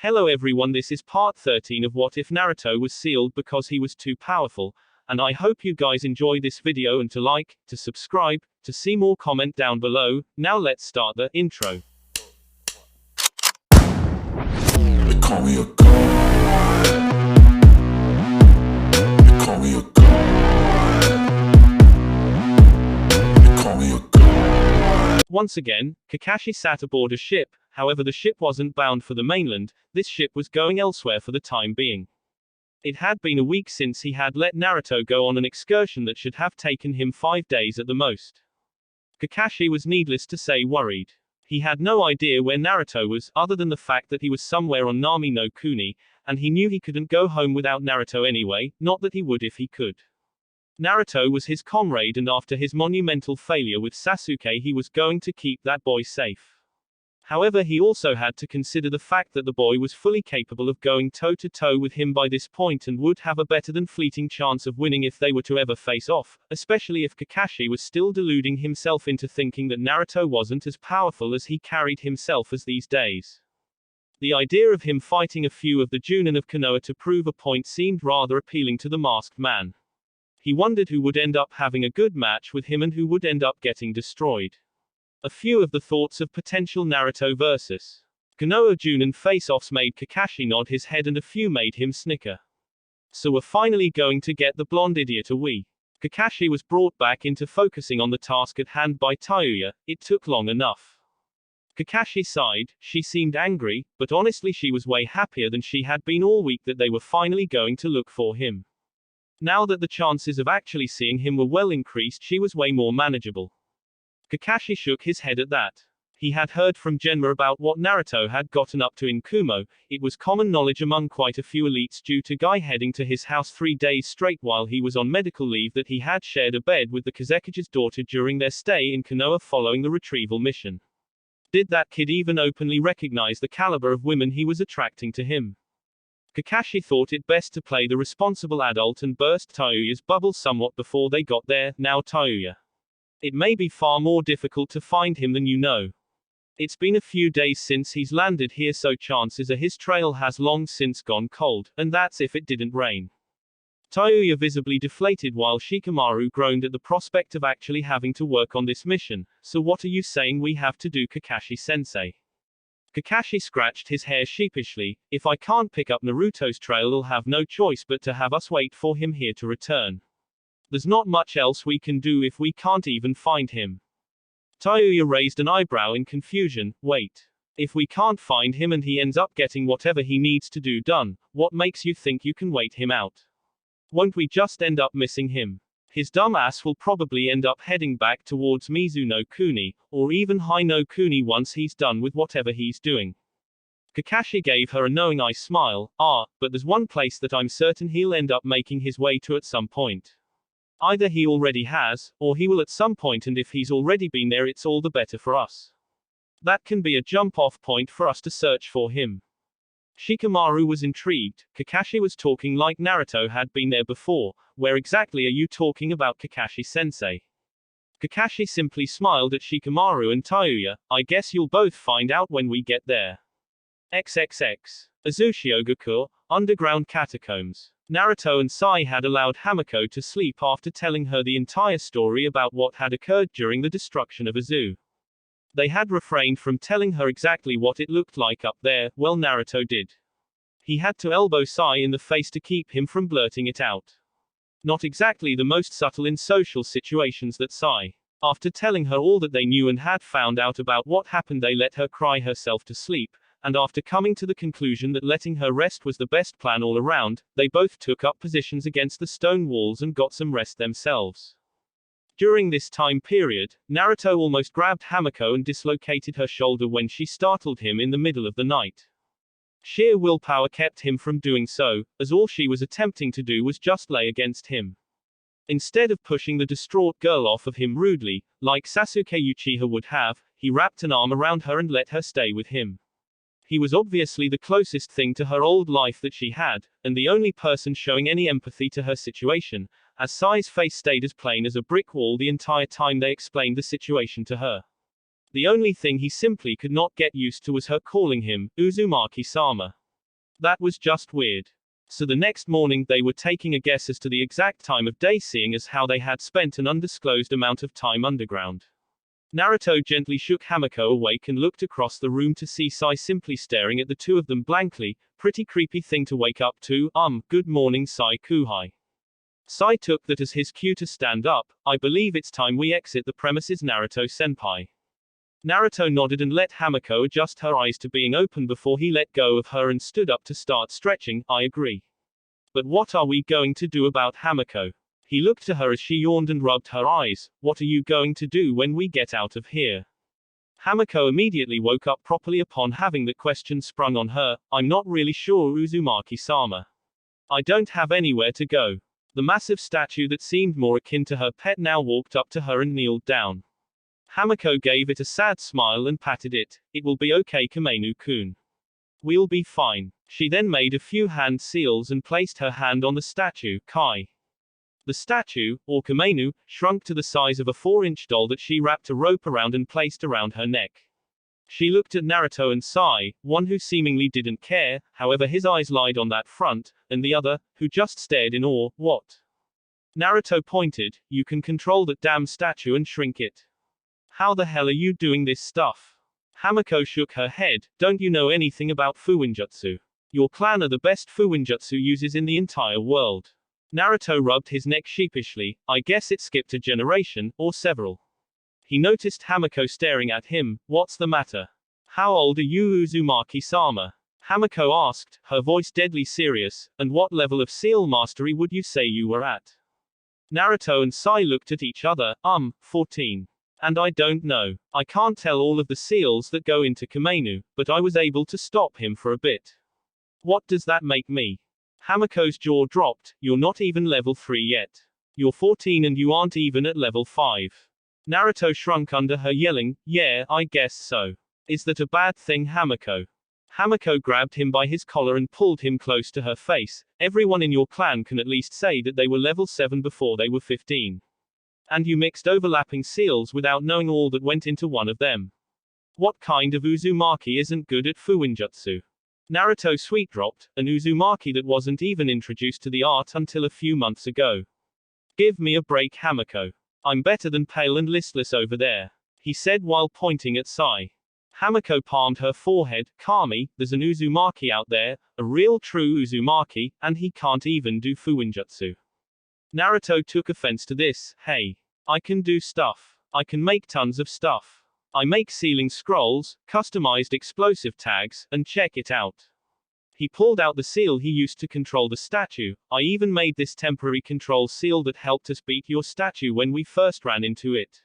Hello everyone, this is part 13 of What If Naruto Was Sealed Because He Was Too Powerful, and I hope you guys enjoy this video and to like, to subscribe, to see more comment down below. Now let's start the intro. They call me a god. They call me a god. They call me a god. Once again, Kakashi sat aboard a ship. However, the ship wasn't bound for the mainland, this ship was going elsewhere for the time being. It had been a week since he had let Naruto go on an excursion that should have taken him 5 days at the most. Kakashi was needless to say worried. He had no idea where Naruto was, other than the fact that he was somewhere on Nami no Kuni, and he knew he couldn't go home without Naruto anyway, not that he would if he could. Naruto was his comrade, and after his monumental failure with Sasuke, he was going to keep that boy safe. However, he also had to consider the fact that the boy was fully capable of going toe-to-toe with him by this point and would have a better than fleeting chance of winning if they were to ever face off, especially if Kakashi was still deluding himself into thinking that Naruto wasn't as powerful as he carried himself as these days. The idea of him fighting a few of the Junin of Konoha to prove a point seemed rather appealing to the masked man. He wondered who would end up having a good match with him and who would end up getting destroyed. A few of the thoughts of potential Naruto vs. Konoha Junin face-offs made Kakashi nod his head and a few made him snicker. So we're finally going to get the blonde idiot, are we? Kakashi was brought back into focusing on the task at hand by Tayuya. It took long enough. Kakashi sighed. She seemed angry, but honestly she was way happier than she had been all week that they were finally going to look for him. Now that the chances of actually seeing him were well increased, she was way more manageable. Kakashi shook his head at that. He had heard from Genma about what Naruto had gotten up to in Kumo. It was common knowledge among quite a few elites due to Guy heading to his house 3 days straight while he was on medical leave that he had shared a bed with the Kazekage's daughter during their stay in Konoha following the retrieval mission. Did that kid even openly recognize the caliber of women he was attracting to him? Kakashi thought it best to play the responsible adult and burst Tayuya's bubble somewhat before they got there. Now Tayuya. It may be far more difficult to find him than you know. It's been a few days since he's landed here, so chances are his trail has long since gone cold, and that's if it didn't rain. Tayuya visibly deflated while Shikamaru groaned at the prospect of actually having to work on this mission. So what are you saying we have to do, Kakashi-sensei? Kakashi scratched his hair sheepishly. If I can't pick up Naruto's trail, I'll have no choice but to have us wait for him here to return. There's not much else we can do if we can't even find him. Tayuya raised an eyebrow in confusion. Wait. If we can't find him and he ends up getting whatever he needs to do done, what makes you think you can wait him out? Won't we just end up missing him? His dumb ass will probably end up heading back towards Mizu no Kuni, or even Hai no Kuni once he's done with whatever he's doing. Kakashi gave her a knowing eye smile. But there's one place that I'm certain he'll end up making his way to at some point. Either he already has, or he will at some point, and if he's already been there, it's all the better for us. That can be a jump-off point for us to search for him. Shikamaru was intrigued. Kakashi was talking like Naruto had been there before. Where exactly are you talking about, Kakashi-sensei? Kakashi simply smiled at Shikamaru and Tayuya. I guess you'll both find out when we get there. XXX. Azushiogaku, underground catacombs. Naruto and Sai had allowed Hamako to sleep after telling her the entire story about what had occurred during the destruction of Azu. They had refrained from telling her exactly what it looked like up there. Well, Naruto did. He had to elbow Sai in the face to keep him from blurting it out. Not exactly the most subtle in social situations, that Sai. After telling her all that they knew and had found out about what happened, they let her cry herself to sleep. And after coming to the conclusion that letting her rest was the best plan all around, they both took up positions against the stone walls and got some rest themselves. During this time period, Naruto almost grabbed Hamako and dislocated her shoulder when she startled him in the middle of the night. Sheer willpower kept him from doing so, as all she was attempting to do was just lay against him. Instead of pushing the distraught girl off of him rudely, like Sasuke Uchiha would have, he wrapped an arm around her and let her stay with him. He was obviously the closest thing to her old life that she had, and the only person showing any empathy to her situation, as Sai's face stayed as plain as a brick wall the entire time they explained the situation to her. The only thing he simply could not get used to was her calling him Uzumaki-sama. That was just weird. So the next morning they were taking a guess as to the exact time of day, seeing as how they had spent an undisclosed amount of time underground. Naruto gently shook Hamako awake and looked across the room to see Sai simply staring at the two of them blankly. Pretty creepy thing to wake up to. Good morning, Sai Kuhai. Sai took that as his cue to stand up. I believe it's time we exit the premises, Naruto-senpai. Naruto nodded and let Hamako adjust her eyes to being open before he let go of her and stood up to start stretching. I agree. But what are we going to do about Hamako? He looked to her as she yawned and rubbed her eyes. What are you going to do when we get out of here? Hamako immediately woke up properly upon having the question sprung on her. I'm not really sure, Uzumaki-sama. I don't have anywhere to go. The massive statue that seemed more akin to her pet now walked up to her and kneeled down. Hamako gave it a sad smile and patted it. It will be okay, Kamenu-kun. We'll be fine. She then made a few hand seals and placed her hand on the statue, Kai. The statue, or Kamenu, shrunk to the size of a 4-inch doll that she wrapped a rope around and placed around her neck. She looked at Naruto and Sai, one who seemingly didn't care, however his eyes lied on that front, and the other, who just stared in awe. What? Naruto pointed, you can control that damn statue and shrink it. How the hell are you doing this stuff? Hamako shook her head. Don't you know anything about Fuinjutsu? Your clan are the best Fuinjutsu users in the entire world. Naruto rubbed his neck sheepishly. I guess it skipped a generation, or several. He noticed Hamako staring at him. What's the matter? How old are you, Uzumaki-sama? Hamako asked, her voice deadly serious. And what level of seal mastery would you say you were at? Naruto and Sai looked at each other. 14. And I don't know. I can't tell all of the seals that go into Kamenu, but I was able to stop him for a bit. What does that make me? Hamako's jaw dropped. You're not even level 3 yet. You're 14 and you aren't even at level 5. Naruto shrunk under her, yelling, yeah, I guess so. Is that a bad thing, Hamako? Hamako grabbed him by his collar and pulled him close to her face. Everyone in your clan can at least say that they were level 7 before they were 15. And you mixed overlapping seals without knowing all that went into one of them. What kind of Uzumaki isn't good at Fuinjutsu? Naruto sweet-dropped, an Uzumaki that wasn't even introduced to the art until a few months ago. Give me a break, Hamako. I'm better than pale and listless over there, he said while pointing at Sai. Hamako palmed her forehead. Kami, there's an Uzumaki out there, a real true Uzumaki, and he can't even do Fuinjutsu. Naruto took offense to this. Hey. I can do stuff. I can make tons of stuff. I make sealing scrolls, customized explosive tags, and check it out. He pulled out the seal he used to control the statue. I even made this temporary control seal that helped us beat your statue when we first ran into it.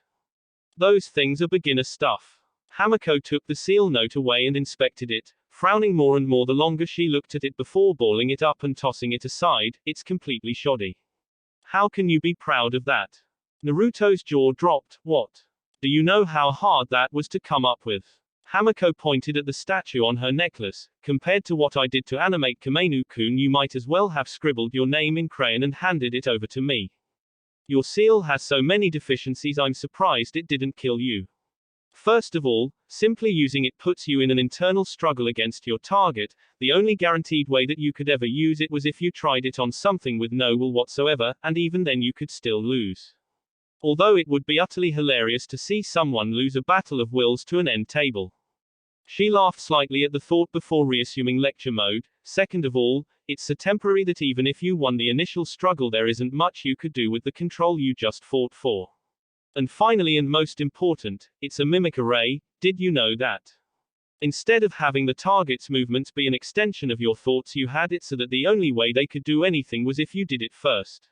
Those things are beginner stuff. Hamako took the seal note away and inspected it, frowning more and more the longer she looked at it before balling it up and tossing it aside. It's completely shoddy. How can you be proud of that? Naruto's jaw dropped. What? Do you know how hard that was to come up with? Hamako pointed at the statue on her necklace. Compared to what I did to animate Kamenu-kun, you might as well have scribbled your name in crayon and handed it over to me. Your seal has so many deficiencies, I'm surprised it didn't kill you. First of all, simply using it puts you in an internal struggle against your target. The only guaranteed way that you could ever use it was if you tried it on something with no will whatsoever, and even then you could still lose. Although it would be utterly hilarious to see someone lose a battle of wills to an end table. She laughed slightly at the thought before reassuming lecture mode. Second of all, it's so temporary that even if you won the initial struggle, there isn't much you could do with the control you just fought for. And finally, and most important, it's a mimic array. Did you know that? Instead of having the target's movements be an extension of your thoughts, you had it so that the only way they could do anything was if you did it first.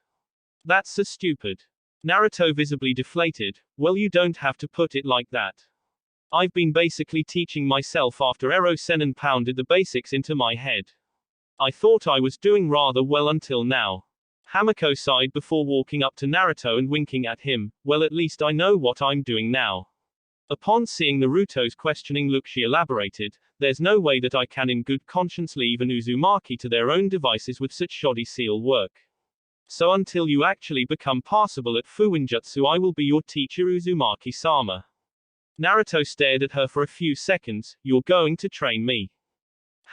That's so stupid. Naruto visibly deflated. Well, you don't have to put it like that. I've been basically teaching myself after Ero-Sennin pounded the basics into my head. I thought I was doing rather well until now. Hamako sighed before walking up to Naruto and winking at him. Well, at least I know what I'm doing now. Upon seeing Naruto's questioning look, she elaborated, there's no way that I can in good conscience leave an Uzumaki to their own devices with such shoddy seal work. So until you actually become passable at Fuinjutsu, I will be your teacher, Uzumaki-sama. Naruto stared at her for a few seconds. You're going to train me?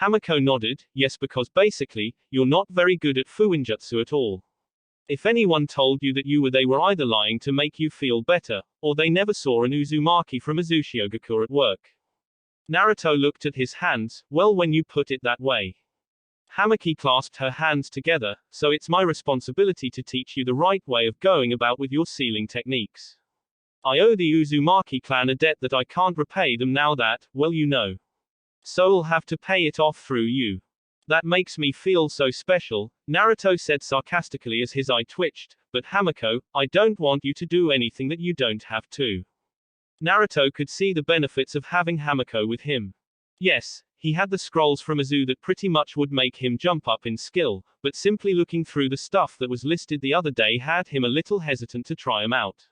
Hamako nodded, yes, because basically, you're not very good at fuinjutsu at all. If anyone told you that you were, they were either lying to make you feel better, or they never saw an Uzumaki from Uzushiogakure at work. Naruto looked at his hands, well, when you put it that way. Hamaki clasped her hands together, so it's my responsibility to teach you the right way of going about with your sealing techniques. I owe the Uzumaki clan a debt that I can't repay them now that, well, you know. So I'll have to pay it off through you. That makes me feel so special, Naruto said sarcastically as his eye twitched, but Hamako, I don't want you to do anything that you don't have to. Naruto could see the benefits of having Hamako with him. Yes, he had the scrolls from Azu that pretty much would make him jump up in skill, but simply looking through the stuff that was listed the other day had him a little hesitant to try them out.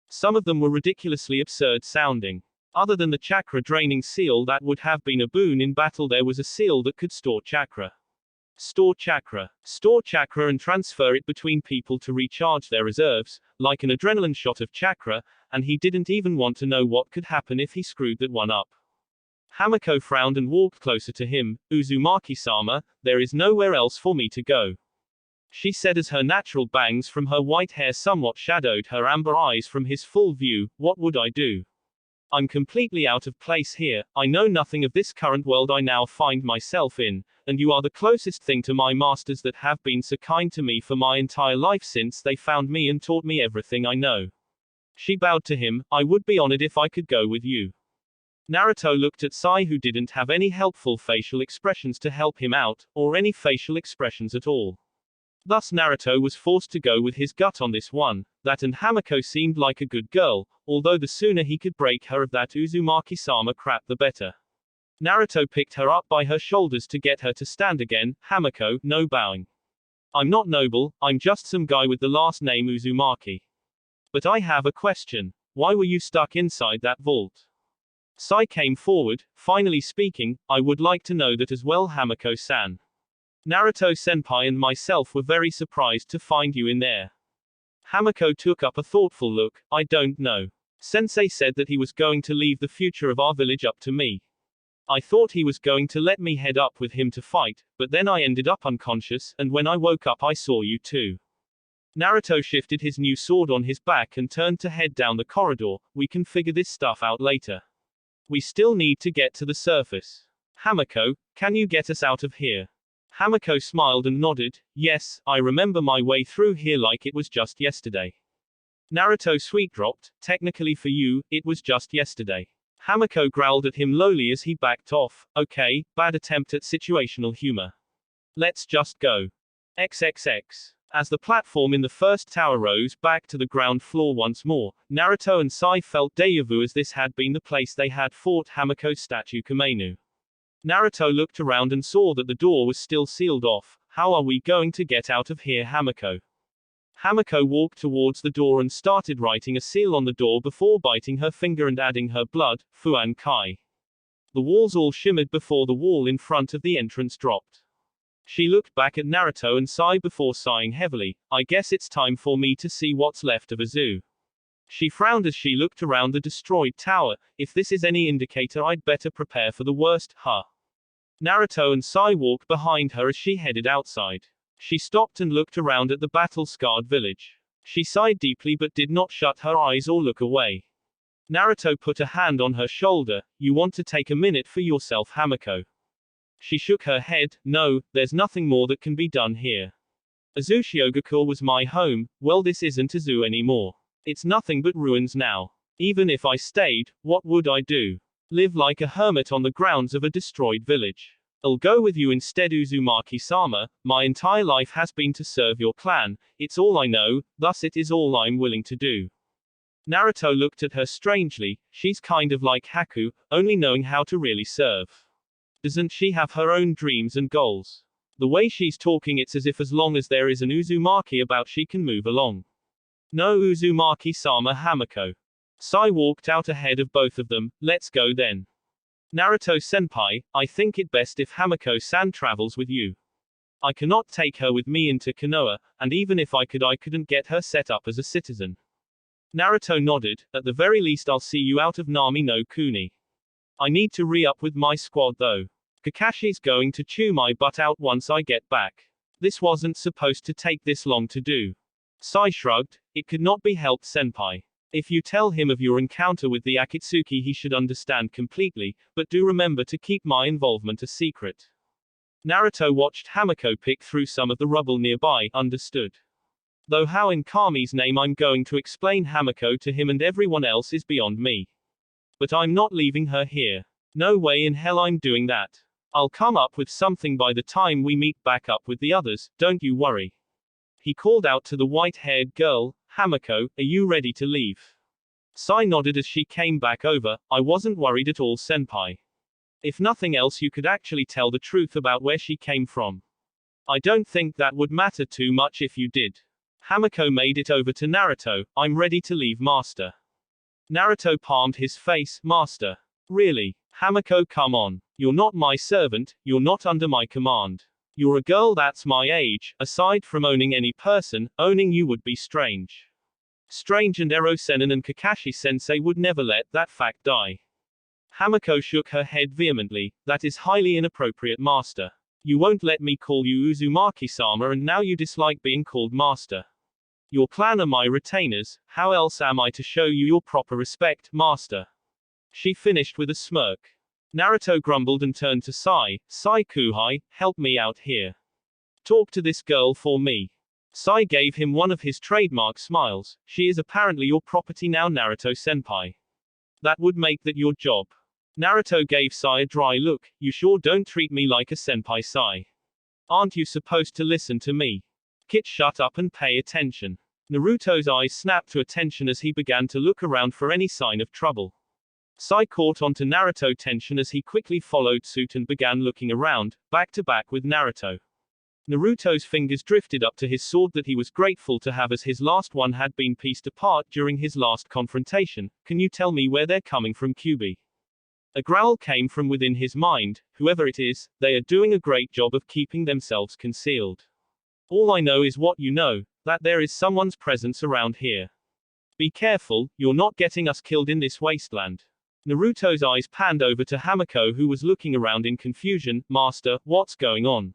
Some of them were ridiculously absurd sounding. Other than the chakra-draining seal that would have been a boon in battle, there was a seal that could store chakra. Store chakra. Store chakra and transfer it between people to recharge their reserves, like an adrenaline shot of chakra, and he didn't even want to know what could happen if he screwed that one up. Hamako frowned and walked closer to him. Uzumaki-sama, there is nowhere else for me to go. She said as her natural bangs from her white hair somewhat shadowed her amber eyes from his full view. What would I do? I'm completely out of place here, I know nothing of this current world I now find myself in, and you are the closest thing to my masters that have been so kind to me for my entire life since they found me and taught me everything I know. She bowed to him. I would be honored if I could go with you. Naruto looked at Sai, who didn't have any helpful facial expressions to help him out, or any facial expressions at all. Thus Naruto was forced to go with his gut on this one. That and Hamako seemed like a good girl, although the sooner he could break her of that Uzumaki-sama crap the better. Naruto picked her up by her shoulders to get her to stand again. Hamako, no bowing. I'm not noble, I'm just some guy with the last name Uzumaki. But I have a question. Why were you stuck inside that vault? Sai came forward, finally speaking. I would like to know that as well, Hamako-san. Naruto-senpai and myself were very surprised to find you in there. Hamako took up a thoughtful look. I don't know. Sensei said that he was going to leave the future of our village up to me. I thought he was going to let me head up with him to fight, but then I ended up unconscious, and when I woke up I saw you too. Naruto shifted his new sword on his back and turned to head down the corridor. We can figure this stuff out later. We still need to get to the surface. Hamako, can you get us out of here? Hamako smiled and nodded. Yes, I remember my way through here like it was just yesterday. Naruto sweet-dropped. Technically for you, it was just yesterday. Hamako growled at him lowly as he backed off. Okay, bad attempt at situational humor. Let's just go. XXX. As the platform in the first tower rose back to the ground floor once more, Naruto and Sai felt deja vu as this had been the place they had fought Hamako's statue Kamenu. Naruto looked around and saw that the door was still sealed off. How are we going to get out of here, Hamako? Hamako walked towards the door and started writing a seal on the door before biting her finger and adding her blood, Fuan Kai. The walls all shimmered before the wall in front of the entrance dropped. She looked back at Naruto and sighed before sighing heavily. I guess it's time for me to see what's left of Azu. She frowned as she looked around the destroyed tower. If this is any indicator, I'd better prepare for the worst, huh? Naruto and Sai walked behind her as she headed outside. She stopped and looked around at the battle-scarred village. She sighed deeply but did not shut her eyes or look away. Naruto put a hand on her shoulder. You want to take a minute for yourself, Hamako? She shook her head. No, there's nothing more that can be done here. Uzushiogakure was my home. Well, this isn't Azu anymore. It's nothing but ruins now. Even if I stayed, what would I do? Live like a hermit on the grounds of a destroyed village. I'll go with you instead, Uzumaki-sama. My entire life has been to serve your clan. It's all I know, thus it is all I'm willing to do. Naruto looked at her strangely. She's kind of like Haku, only knowing how to really serve. Doesn't she have her own dreams and goals? The way she's talking, it's as if as long as there is an Uzumaki about, she can move along. No, Uzumaki-sama, Hamako. Sai walked out ahead of both of them. Let's go then. Naruto-senpai, I think it best if Hamako-san travels with you. I cannot take her with me into Konoha, and even if I could, I couldn't get her set up as a citizen. Naruto nodded. At the very least I'll see you out of Nami no Kuni. I need to re-up with my squad though. Kakashi's going to chew my butt out once I get back. This wasn't supposed to take this long to do. Sai shrugged. It could not be helped, senpai. If you tell him of your encounter with the Akatsuki, he should understand completely, but do remember to keep my involvement a secret. Naruto watched Hamako pick through some of the rubble nearby, understood. Though how in Kami's name I'm going to explain Hamako to him and everyone else is beyond me. But I'm not leaving her here. No way in hell I'm doing that. I'll come up with something by the time we meet back up with the others, don't you worry. He called out to the white-haired girl, Hamako, are you ready to leave? Sai nodded as she came back over. I wasn't worried at all, senpai. If nothing else, you could actually tell the truth about where she came from. I don't think that would matter too much if you did. Hamako made it over to Naruto. I'm ready to leave, master. Naruto palmed his face. Master. Really? Hamako, come on. You're not my servant, you're not under my command. You're a girl that's my age. Aside from owning any person, owning you would be strange. Strange, and Ero-Sennin and Kakashi-sensei would never let that fact die. Hamako shook her head vehemently. That is highly inappropriate, master. You won't let me call you Uzumaki-sama, and now you dislike being called master. Your clan are my retainers, how else am I to show you your proper respect, master? She finished with a smirk. Naruto grumbled and turned to Sai. Sai Kuhai, help me out here. Talk to this girl for me. Sai gave him one of his trademark smiles. She is apparently your property now, Naruto-senpai. That would make that your job. Naruto gave Sai a dry look. You sure don't treat me like a senpai, Sai. Aren't you supposed to listen to me? Kit, shut up and pay attention. Naruto's eyes snapped to attention as he began to look around for any sign of trouble. Sai caught onto Naruto's tension as he quickly followed suit and began looking around, back to back with Naruto. Naruto's fingers drifted up to his sword that he was grateful to have, as his last one had been pieced apart during his last confrontation. Can you tell me where they're coming from, Kyubi? A growl came from within his mind. Whoever it is, they are doing a great job of keeping themselves concealed. All I know is what you know, that there is someone's presence around here. Be careful, you're not getting us killed in this wasteland. Naruto's eyes panned over to Hamako, who was looking around in confusion. Master, what's going on?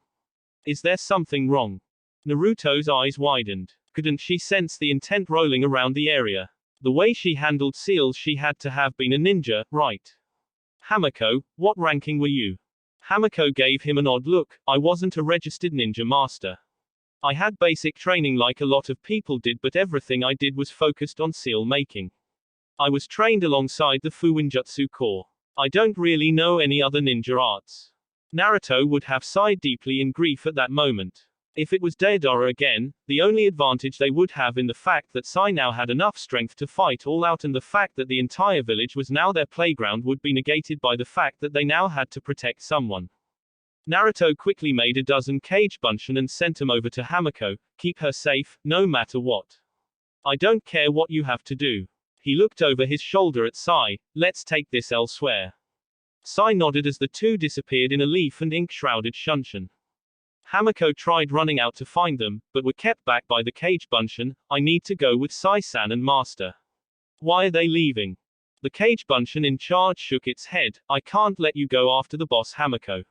Is there something wrong? Naruto's eyes widened. Couldn't she sense the intent rolling around the area? The way she handled seals, she had to have been a ninja, right? Hamako, what ranking were you? Hamako gave him an odd look. I wasn't a registered ninja, master. I had basic training like a lot of people did, but everything I did was focused on seal making. I was trained alongside the Fuinjutsu Corps. I don't really know any other ninja arts. Naruto would have sighed deeply in grief at that moment. If it was Deidara again, the only advantage they would have in the fact that Sai now had enough strength to fight all out, and the fact that the entire village was now their playground, would be negated by the fact that they now had to protect someone. Naruto quickly made a dozen cage bunshin and sent them over to Hamako. Keep her safe, no matter what. I don't care what you have to do. He looked over his shoulder at Sai. Let's take this elsewhere. Sai nodded as the two disappeared in a leaf and ink-shrouded shunshin. Hamako tried running out to find them, but were kept back by the cage bunshin. I need to go with Sai-san and master. Why are they leaving? The cage bunshin in charge shook its head. I can't let you go after the boss, Hamako.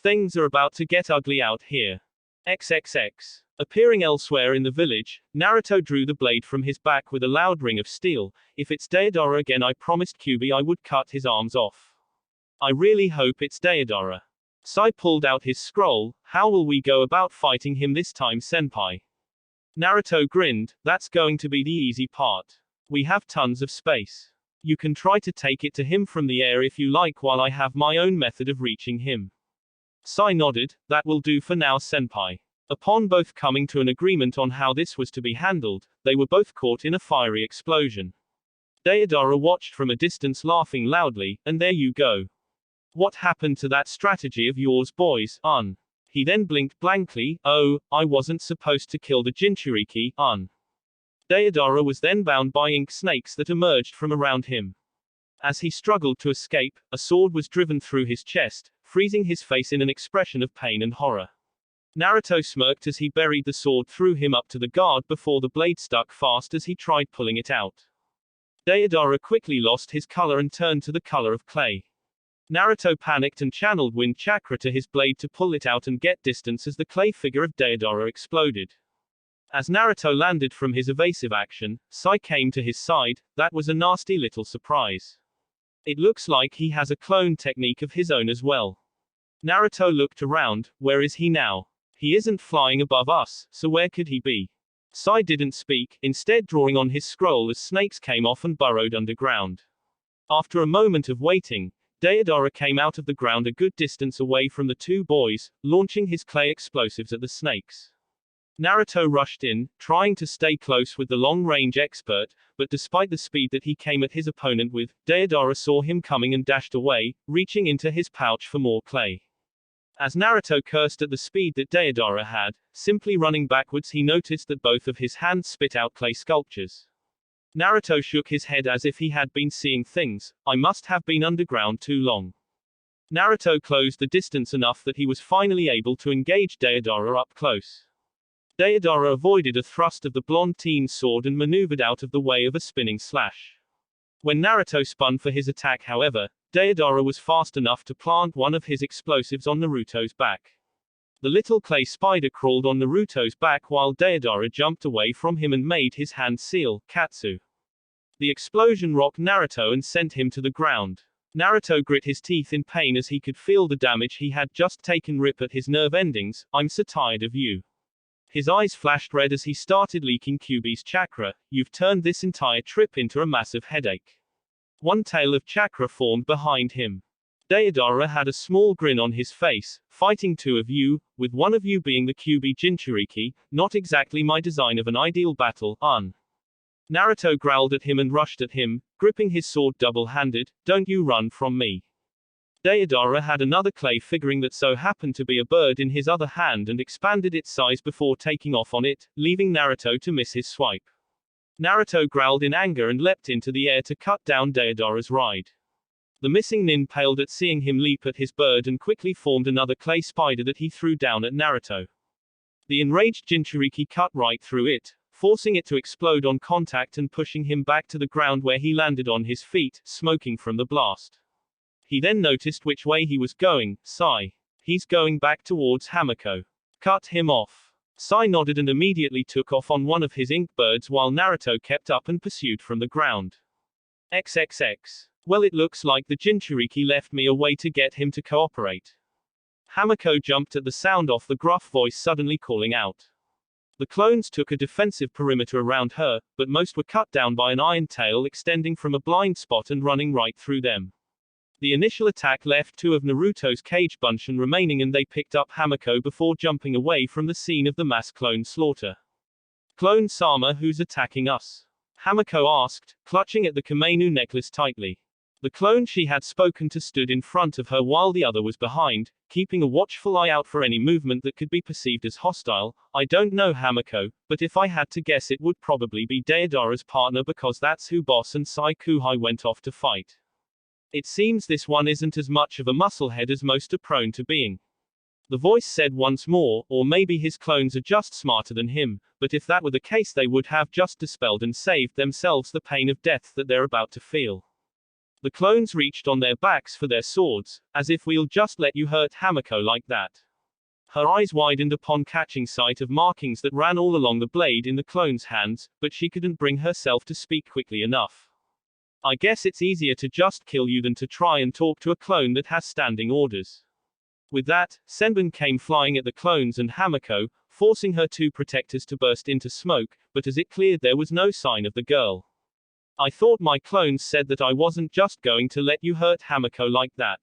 Things are about to get ugly out here. XXX. Appearing elsewhere in the village, Naruto drew the blade from his back with a loud ring of steel. If it's Deidara again, I promised Kyubi I would cut his arms off. I really hope it's Deidara. Sai pulled out his scroll. How will we go about fighting him this time, senpai? Naruto grinned. That's going to be the easy part. We have tons of space. You can try to take it to him from the air if you like, while I have my own method of reaching him. Sai nodded. That will do for now, senpai. Upon both coming to an agreement on how this was to be handled, they were both caught in a fiery explosion. Deidara watched from a distance, laughing loudly. And there you go. What happened to that strategy of yours, boys? He then blinked blankly. Oh, I wasn't supposed to kill the Jinchuriki. Deidara was then bound by ink snakes that emerged from around him. As he struggled to escape, a sword was driven through his chest, freezing his face in an expression of pain and horror. Naruto smirked as he buried the sword through him up to the guard before the blade stuck fast as he tried pulling it out. Deidara quickly lost his color and turned to the color of clay. Naruto panicked and channeled wind chakra to his blade to pull it out and get distance as the clay figure of Deidara exploded. As Naruto landed from his evasive action, Sai came to his side. That was a nasty little surprise. It looks like he has a clone technique of his own as well. Naruto looked around. Where is he now? He isn't flying above us, so where could he be? Sai didn't speak, instead drawing on his scroll as snakes came off and burrowed underground. After a moment of waiting, Deidara came out of the ground a good distance away from the two boys, launching his clay explosives at the snakes. Naruto rushed in, trying to stay close with the long-range expert, but despite the speed that he came at his opponent with, Deidara saw him coming and dashed away, reaching into his pouch for more clay. As Naruto cursed at the speed that Deidara had, simply running backwards, he noticed that both of his hands spit out clay sculptures. Naruto shook his head as if he had been seeing things. I must have been underground too long. Naruto closed the distance enough that he was finally able to engage Deidara up close. Deidara avoided a thrust of the blonde teen's sword and maneuvered out of the way of a spinning slash. When Naruto spun for his attack, however, Deidara was fast enough to plant one of his explosives on Naruto's back. The little clay spider crawled on Naruto's back while Deidara jumped away from him and made his hand seal, Katsu. The explosion rocked Naruto and sent him to the ground. Naruto grit his teeth in pain as he could feel the damage he had just taken rip at his nerve endings. I'm so tired of you. His eyes flashed red as he started leaking Kyuubi's chakra. You've turned this entire trip into a massive headache. One tail of chakra formed behind him. Deidara had a small grin on his face. Fighting two of you, with one of you being the Kyuubi Jinchuriki, not exactly my design of an ideal battle, Naruto growled at him and rushed at him, gripping his sword double-handed. Don't you run from me. Deidara had another clay figurine that so happened to be a bird in his other hand and expanded its size before taking off on it, leaving Naruto to miss his swipe. Naruto growled in anger and leapt into the air to cut down Deidara's ride. The missing nin paled at seeing him leap at his bird and quickly formed another clay spider that he threw down at Naruto. The enraged Jinchuriki cut right through it, forcing it to explode on contact and pushing him back to the ground where he landed on his feet, smoking from the blast. He then noticed which way he was going. Sai. He's going back towards Hamako. Cut him off. Sai nodded and immediately took off on one of his ink birds while Naruto kept up and pursued from the ground. XXX. Well, it looks like the Jinchuriki left me a way to get him to cooperate. Hamako jumped at the sound of the gruff voice suddenly calling out. The clones took a defensive perimeter around her, but most were cut down by an iron tail extending from a blind spot and running right through them. The initial attack left two of Naruto's cage bunchen remaining and they picked up Hamako before jumping away from the scene of the mass clone slaughter. Clone Sama, who's attacking us? Hamako asked, clutching at the Kamenu necklace tightly. The clone she had spoken to stood in front of her while the other was behind, keeping a watchful eye out for any movement that could be perceived as hostile. I don't know Hamako, but if I had to guess it would probably be Deidara's partner because that's who Boss and Sai Kuhai went off to fight. It seems this one isn't as much of a musclehead as most are prone to being. The voice said once more, or maybe his clones are just smarter than him, but if that were the case they would have just dispelled and saved themselves the pain of death that they're about to feel. The clones reached on their backs for their swords, as if we'll just let you hurt Hamako like that. Her eyes widened upon catching sight of markings that ran all along the blade in the clone's hands, but she couldn't bring herself to speak quickly enough. I guess it's easier to just kill you than to try and talk to a clone that has standing orders. With that, Senbon came flying at the clones and Hamako, forcing her two protectors to burst into smoke, but as it cleared there was no sign of the girl. I thought my clones said that I wasn't just going to let you hurt Hamako like that.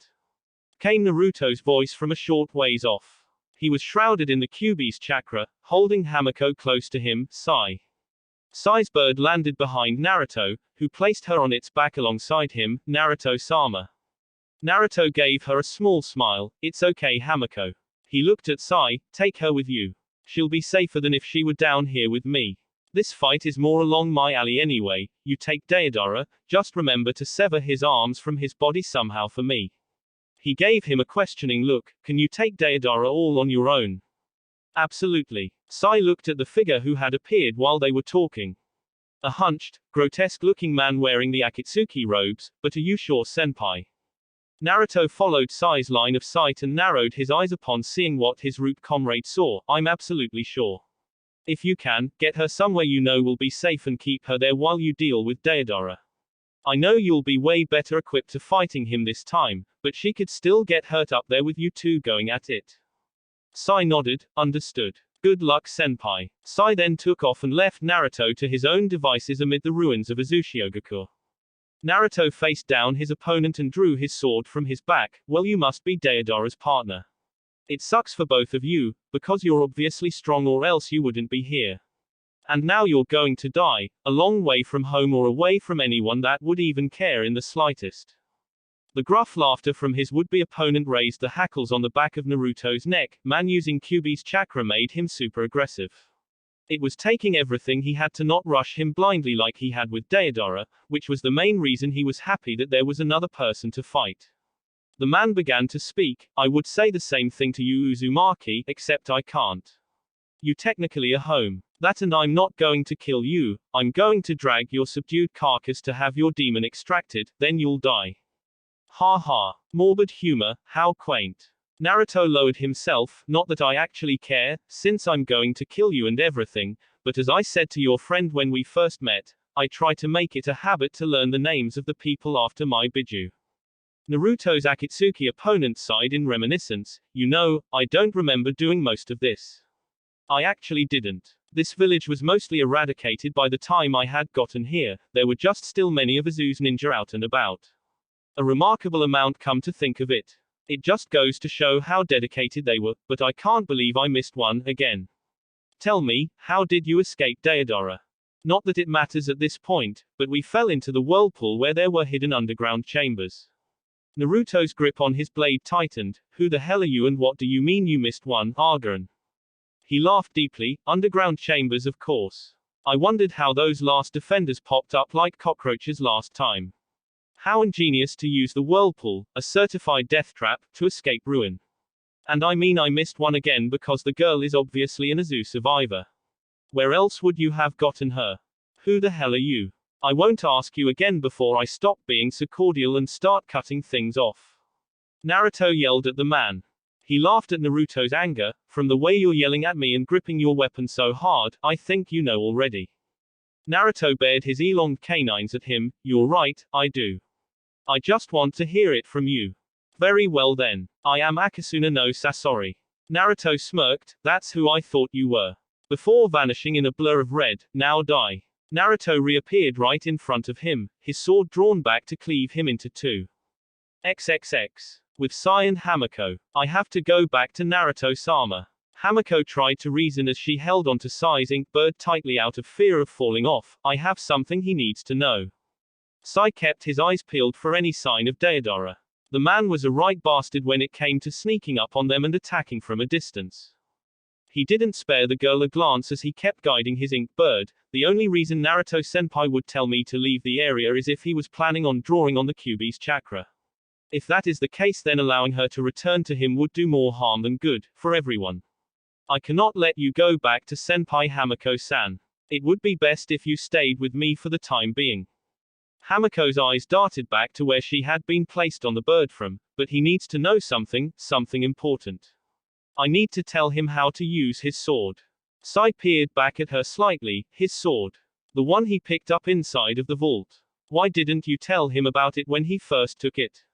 Came Naruto's voice from a short ways off. He was shrouded in the Kyuubi's chakra, holding Hamako close to him. Sai. Sai's bird landed behind Naruto, who placed her on its back alongside him. Naruto-sama. Naruto gave her a small smile. It's okay Hamako. He looked at Sai. Take her with you. She'll be safer than if she were down here with me. This fight is more along my alley anyway. You take Deidara, just remember to sever his arms from his body somehow for me. He gave him a questioning look. Can you take Deidara all on your own? Absolutely. Sai looked at the figure who had appeared while they were talking. A hunched, grotesque-looking man wearing the Akatsuki robes, but are you sure senpai? Naruto followed Sai's line of sight and narrowed his eyes upon seeing what his root comrade saw. I'm absolutely sure. If you can, get her somewhere you know will be safe and keep her there while you deal with Deidara. I know you'll be way better equipped to fighting him this time, but she could still get hurt up there with you two going at it. Sai nodded, understood. Good luck, senpai. Sai then took off and left Naruto to his own devices amid the ruins of Uzushiogakure. Naruto faced down his opponent and drew his sword from his back. Well, you must be Deidara's partner. It sucks for both of you, because you're obviously strong or else you wouldn't be here. And now you're going to die, a long way from home or away from anyone that would even care in the slightest. The gruff laughter from his would-be opponent raised the hackles on the back of Naruto's neck. Man, using Kyuubi's chakra made him super aggressive. It was taking everything he had to not rush him blindly like he had with Deidara, which was the main reason he was happy that there was another person to fight. The man began to speak. I would say the same thing to you, Uzumaki, except I can't. You technically are home. That, and I'm not going to kill you, I'm going to drag your subdued carcass to have your demon extracted, then you'll die. Ha ha. Morbid humor, how quaint. Naruto lowered himself, not that I actually care, since I'm going to kill you and everything, but as I said to your friend when we first met, I try to make it a habit to learn the names of the people after my biju. Naruto's Akatsuki opponent sighed in reminiscence. You know, I don't remember doing most of this. I actually didn't. This village was mostly eradicated by the time I had gotten here. There were just still many of Azu's ninja out and about. A remarkable amount, come to think of it. It just goes to show how dedicated they were, but I can't believe I missed one again. Tell me, how did you escape Deidara? Not that it matters at this point, but we fell into the whirlpool where there were hidden underground chambers. Naruto's grip on his blade tightened. Who the hell are you and what do you mean you missed one, Argon? He laughed deeply. Underground chambers, of course. I wondered how those last defenders popped up like cockroaches last time. How ingenious to use the whirlpool, a certified death trap, to escape ruin. And I mean I missed one again because the girl is obviously an Azu survivor. Where else would you have gotten her? Who the hell are you? I won't ask you again before I stop being so cordial and start cutting things off. Naruto yelled at the man. He laughed at Naruto's anger. From the way you're yelling at me and gripping your weapon so hard, I think you know already. Naruto bared his elonged canines at him. You're right, I do. I just want to hear it from you. Very well then. I am Akasuna no Sasori. Naruto smirked. That's who I thought you were. Before vanishing in a blur of red. Now die. Naruto reappeared right in front of him, his sword drawn back to cleave him into two. XXX. With Sai and Hamako. I have to go back to Naruto-sama. Hamako tried to reason as she held onto Sai's ink bird tightly out of fear of falling off. I have something he needs to know. Sai kept his eyes peeled for any sign of Deidara. The man was a right bastard when it came to sneaking up on them and attacking from a distance. He didn't spare the girl a glance as he kept guiding his ink bird. The only reason Naruto-senpai would tell me to leave the area is if he was planning on drawing on the Kyuubi's chakra. If that is the case, then allowing her to return to him would do more harm than good, for everyone. I cannot let you go back to Senpai Hamako-san. It would be best if you stayed with me for the time being. Hamako's eyes darted back to where she had been placed on the bird from, but he needs to know something important. I need to tell him how to use his sword. Sai peered back at her slightly. His sword. The one he picked up inside of the vault. Why didn't you tell him about it when he first took it?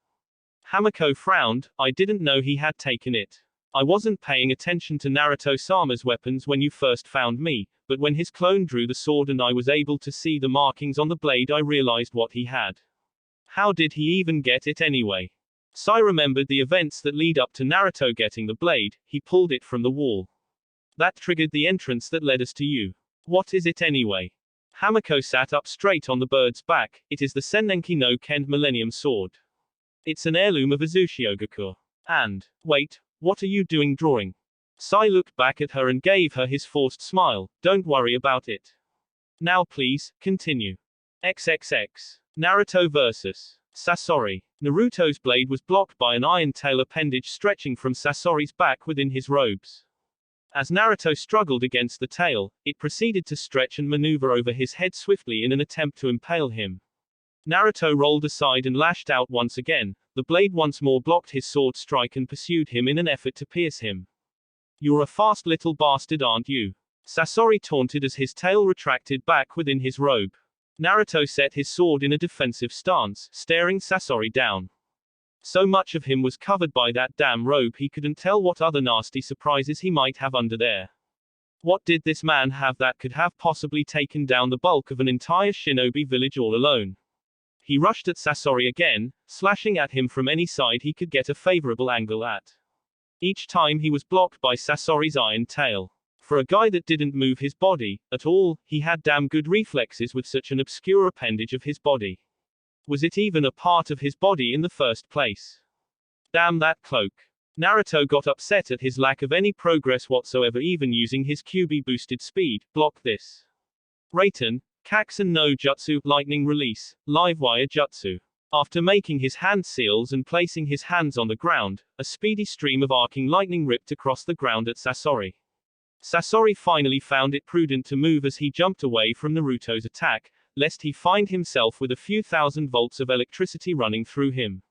Hamako frowned. I didn't know he had taken it. I wasn't paying attention to Naruto-sama's weapons when you first found me, but when his clone drew the sword and I was able to see the markings on the blade, I realized what he had. How did he even get it anyway? Sai remembered the events that lead up to Naruto getting the blade. He pulled it from the wall. That triggered the entrance that led us to you. What is it anyway? Hamako sat up straight on the bird's back. It is the Sennenki no Ken Millennium Sword. It's an heirloom of Uzushiogakure. And, wait, what are you doing drawing? Sai looked back at her and gave her his forced smile. Don't worry about it. Now please, continue. XXX. Naruto vs. Sasori. Naruto's blade was blocked by an iron tail appendage stretching from Sasori's back within his robes. As Naruto struggled against the tail, it proceeded to stretch and maneuver over his head swiftly in an attempt to impale him. Naruto rolled aside and lashed out once again. The blade once more blocked his sword strike and pursued him in an effort to pierce him. "You're a fast little bastard, aren't you?" Sasori taunted as his tail retracted back within his robe. Naruto set his sword in a defensive stance, staring Sasori down. So much of him was covered by that damn robe he couldn't tell what other nasty surprises he might have under there. What did this man have that could have possibly taken down the bulk of an entire shinobi village all alone? He rushed at Sasori again, slashing at him from any side he could get a favorable angle at. Each time he was blocked by Sasori's iron tail. For a guy that didn't move his body at all, he had damn good reflexes with such an obscure appendage of his body. Was it even a part of his body in the first place? Damn that cloak. Naruto got upset at his lack of any progress whatsoever, even using his QB boosted speed. Block this. Raiten, Kaksen no Jutsu, Lightning Release, Livewire Jutsu. After making his hand seals and placing his hands on the ground, a speedy stream of arcing lightning ripped across the ground at Sasori. Sasori finally found it prudent to move as he jumped away from Naruto's attack, lest he find himself with a few thousand volts of electricity running through him.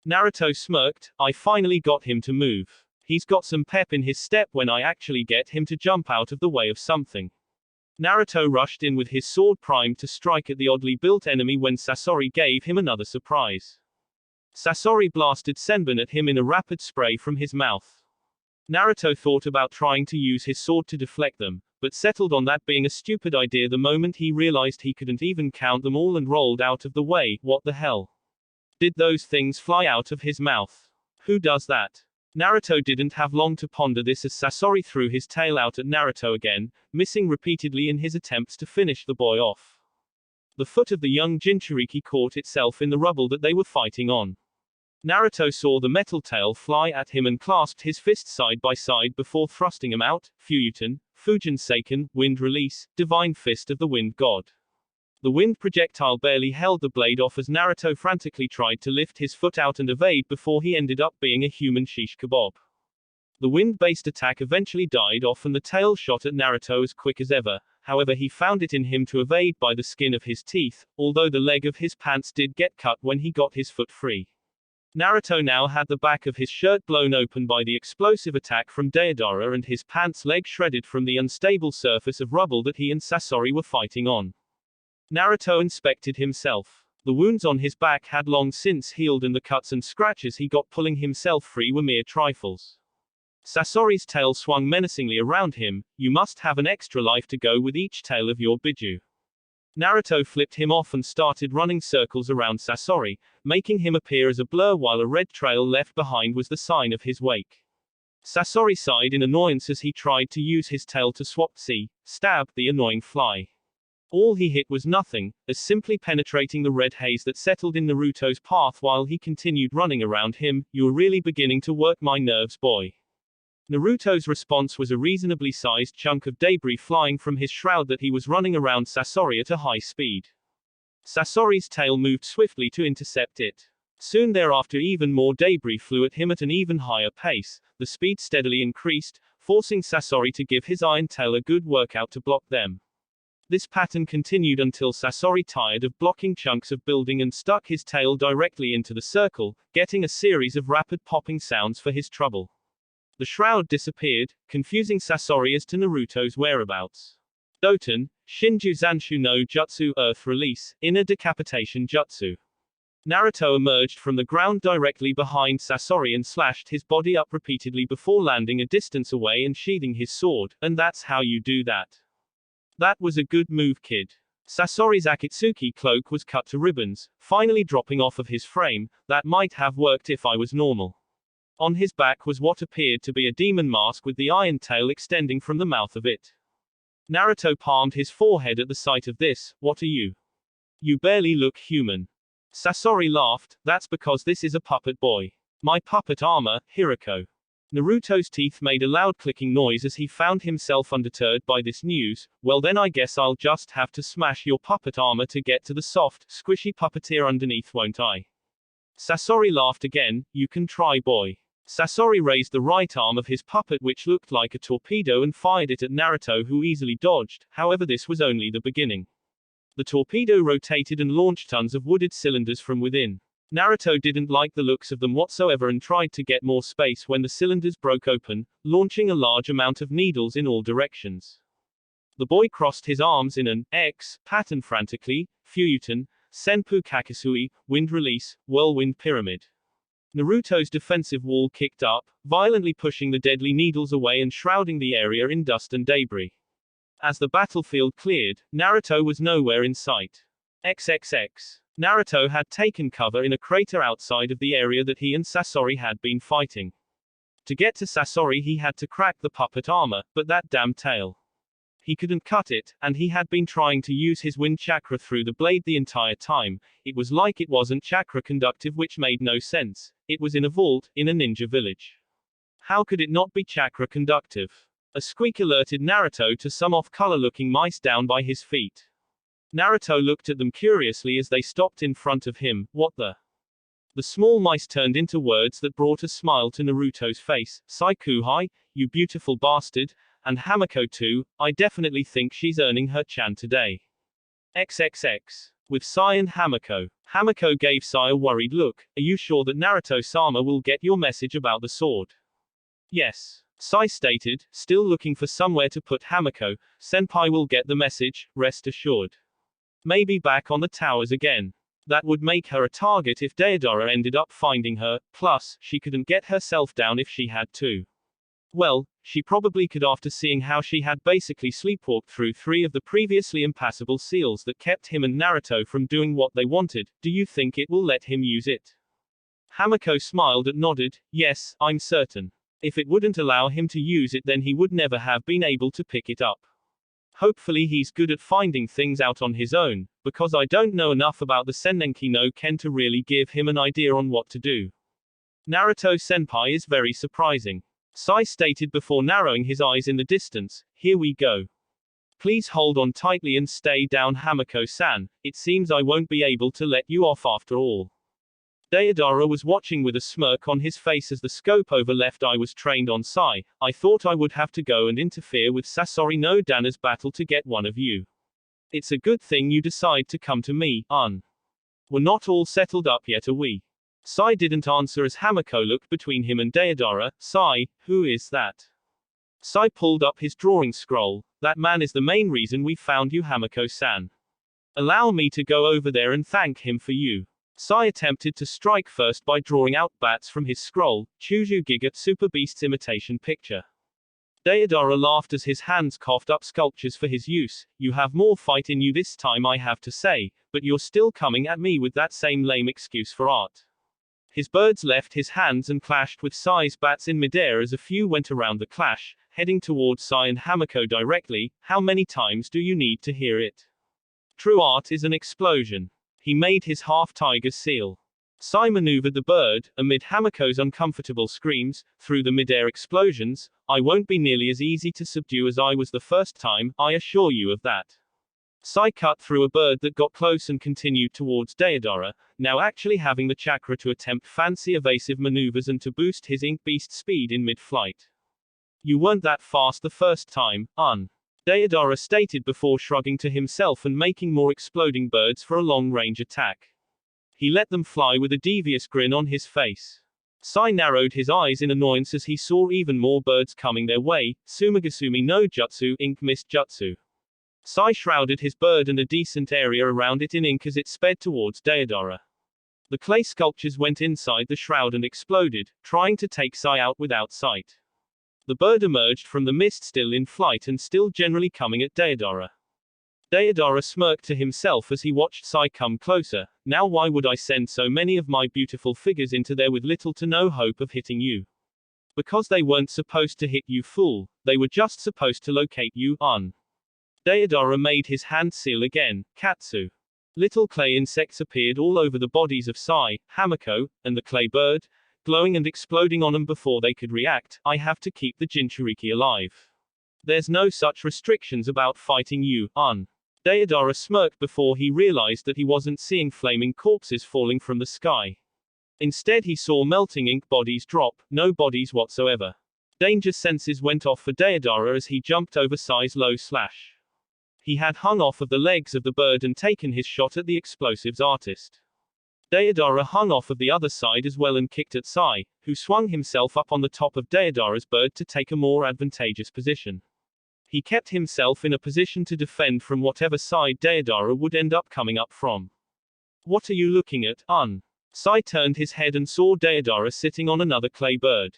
Naruto smirked, "I finally got him to move. He's got some pep in his step when I actually get him to jump out of the way of something." Naruto rushed in with his sword primed to strike at the oddly built enemy when Sasori gave him another surprise. Sasori blasted Senbon at him in a rapid spray from his mouth. Naruto thought about trying to use his sword to deflect them, but settled on that being a stupid idea the moment he realized he couldn't even count them all and rolled out of the way. What the hell? Did those things fly out of his mouth? Who does that? Naruto didn't have long to ponder this as Sasori threw his tail out at Naruto again, missing repeatedly in his attempts to finish the boy off. The foot of the young Jinchuriki caught itself in the rubble that they were fighting on. Naruto saw the metal tail fly at him and clasped his fists side by side before thrusting him out. Fuyuten, Fujin Seiken, Wind Release, Divine Fist of the Wind God. The wind projectile barely held the blade off as Naruto frantically tried to lift his foot out and evade before he ended up being a human shish kebab. The wind-based attack eventually died off and the tail shot at Naruto as quick as ever, however he found it in him to evade by the skin of his teeth, although the leg of his pants did get cut when he got his foot free. Naruto now had the back of his shirt blown open by the explosive attack from Deidara and his pants leg shredded from the unstable surface of rubble that he and Sasori were fighting on. Naruto inspected himself. The wounds on his back had long since healed and the cuts and scratches he got pulling himself free were mere trifles. Sasori's tail swung menacingly around him. "You must have an extra life to go with each tail of your biju." Naruto flipped him off and started running circles around Sasori, making him appear as a blur while a red trail left behind was the sign of his wake. Sasori sighed in annoyance as he tried to use his tail to stab the annoying fly. All he hit was nothing, as simply penetrating the red haze that settled in Naruto's path while he continued running around him. "You're really beginning to work my nerves, boy." Naruto's response was a reasonably sized chunk of debris flying from his shroud that he was running around Sasori at a high speed. Sasori's tail moved swiftly to intercept it. Soon thereafter even more debris flew at him at an even higher pace. The speed steadily increased, forcing Sasori to give his iron tail a good workout to block them. This pattern continued until Sasori tired of blocking chunks of building and stuck his tail directly into the circle, getting a series of rapid popping sounds for his trouble. The shroud disappeared, confusing Sasori as to Naruto's whereabouts. Doten, Shinju Zanshu no Jutsu Earth Release, Inner Decapitation Jutsu. Naruto emerged from the ground directly behind Sasori and slashed his body up repeatedly before landing a distance away and sheathing his sword, and that's how you do that. That was a good move, kid. Sasori's Akatsuki cloak was cut to ribbons, finally dropping off of his frame. That might have worked if I was normal. On his back was what appeared to be a demon mask with the iron tail extending from the mouth of it. Naruto palmed his forehead at the sight of this. "What are you? You barely look human." Sasori laughed. "That's because this is a puppet boy. My puppet armor, Hirako." Naruto's teeth made a loud clicking noise as he found himself undeterred by this news. "Well then I guess I'll just have to smash your puppet armor to get to the soft, squishy puppeteer underneath, won't I?" Sasori laughed again. "You can try, boy." Sasori raised the right arm of his puppet which looked like a torpedo and fired it at Naruto who easily dodged. However, this was only the beginning. The torpedo rotated and launched tons of wooded cylinders from within. Naruto didn't like the looks of them whatsoever and tried to get more space when the cylinders broke open, launching a large amount of needles in all directions. The boy crossed his arms in an X pattern frantically, Fuyuten, Senpu Kakasui, wind release, whirlwind pyramid. Naruto's defensive wall kicked up, violently pushing the deadly needles away and shrouding the area in dust and debris. As the battlefield cleared, Naruto was nowhere in sight. XXX. Naruto had taken cover in a crater outside of the area that he and Sasori had been fighting. To get to Sasori he had to crack the puppet armor, but that damn tail. He couldn't cut it, and he had been trying to use his wind chakra through the blade the entire time. It was like it wasn't chakra conductive, which made no sense. It was in a vault, in a ninja village. How could it not be chakra conductive? A squeak alerted Naruto to some off-color looking mice down by his feet. Naruto looked at them curiously as they stopped in front of him. What the? The small mice turned into words that brought a smile to Naruto's face. Saikuhai, you beautiful bastard, and Hamako too, I definitely think she's earning her chan today. XXX. With Sai and Hamako. Hamako gave Sai a worried look. Are you sure that Naruto-sama will get your message about the sword? Yes. Sai stated, still looking for somewhere to put Hamako. Senpai will get the message, rest assured. Maybe back on the towers again. That would make her a target if Deidara ended up finding her, plus, she couldn't get herself down if she had to. Well, she probably could after seeing how she had basically sleepwalked through 3 of the previously impassable seals that kept him and Naruto from doing what they wanted. Do you think it will let him use it? Hamako smiled and nodded, yes, I'm certain. If it wouldn't allow him to use it then he would never have been able to pick it up. Hopefully he's good at finding things out on his own, because I don't know enough about the Sennenki no Ken to really give him an idea on what to do. Naruto-senpai is very surprising. Sai stated before narrowing his eyes in the distance, here we go. Please hold on tightly and stay down Hamako-san, it seems I won't be able to let you off after all. Deidara was watching with a smirk on his face as the scope over left eye was trained on Sai. I thought I would have to go and interfere with Sasori no Dana's battle to get one of you. It's a good thing you decide to come to me, We're not all settled up yet, are we? Sai didn't answer as Hamako looked between him and Deidara. Sai, who is that? Sai pulled up his drawing scroll. That man is the main reason we found you, Hamako-san. Allow me to go over there and thank him for you. Sai attempted to strike first by drawing out bats from his scroll, Chuju Giga Super Beast's imitation picture. Deidara laughed as his hands coughed up sculptures for his use. You have more fight in you this time, I have to say, but you're still coming at me with that same lame excuse for art. His birds left his hands and clashed with Sai's bats in midair as a few went around the clash, heading towards Sai and Hamako directly. How many times do you need to hear it? True art is an explosion. He made his half-tiger seal. Sai maneuvered the bird, amid Hamako's uncomfortable screams, through the midair explosions. I won't be nearly as easy to subdue as I was the first time, I assure you of that. Sai cut through a bird that got close and continued towards Deidara, now actually having the chakra to attempt fancy evasive maneuvers and to boost his ink beast speed in mid-flight. You weren't that fast the first time, Deidara stated before shrugging to himself and making more exploding birds for a long-range attack. He let them fly with a devious grin on his face. Sai narrowed his eyes in annoyance as he saw even more birds coming their way. Sumagasumi no Jutsu, ink mist jutsu. Sai shrouded his bird and a decent area around it in ink as it sped towards Deidara. The clay sculptures went inside the shroud and exploded, trying to take Sai out without sight. The bird emerged from the mist still in flight and still generally coming at Deidara. Deidara smirked to himself as he watched Sai come closer. Now why would I send so many of my beautiful figures into there with little to no hope of hitting you? Because they weren't supposed to hit you, fool. They were just supposed to locate you, Deidara made his hand seal again. Katsu. Little clay insects appeared all over the bodies of Sai, Hamako, and the clay bird, glowing and exploding on them before they could react. I have to keep the Jinchuriki alive. There's no such restrictions about fighting you, Deidara smirked before he realized that he wasn't seeing flaming corpses falling from the sky. Instead he saw melting ink bodies drop, no bodies whatsoever. Danger senses went off for Deidara as he jumped over Sai's low slash. He had hung off of the legs of the bird and taken his shot at the explosives artist. Deidara hung off of the other side as well and kicked at Sai, who swung himself up on the top of Deidara's bird to take a more advantageous position. He kept himself in a position to defend from whatever side Deidara would end up coming up from. What are you looking at, Sai turned his head and saw Deidara sitting on another clay bird.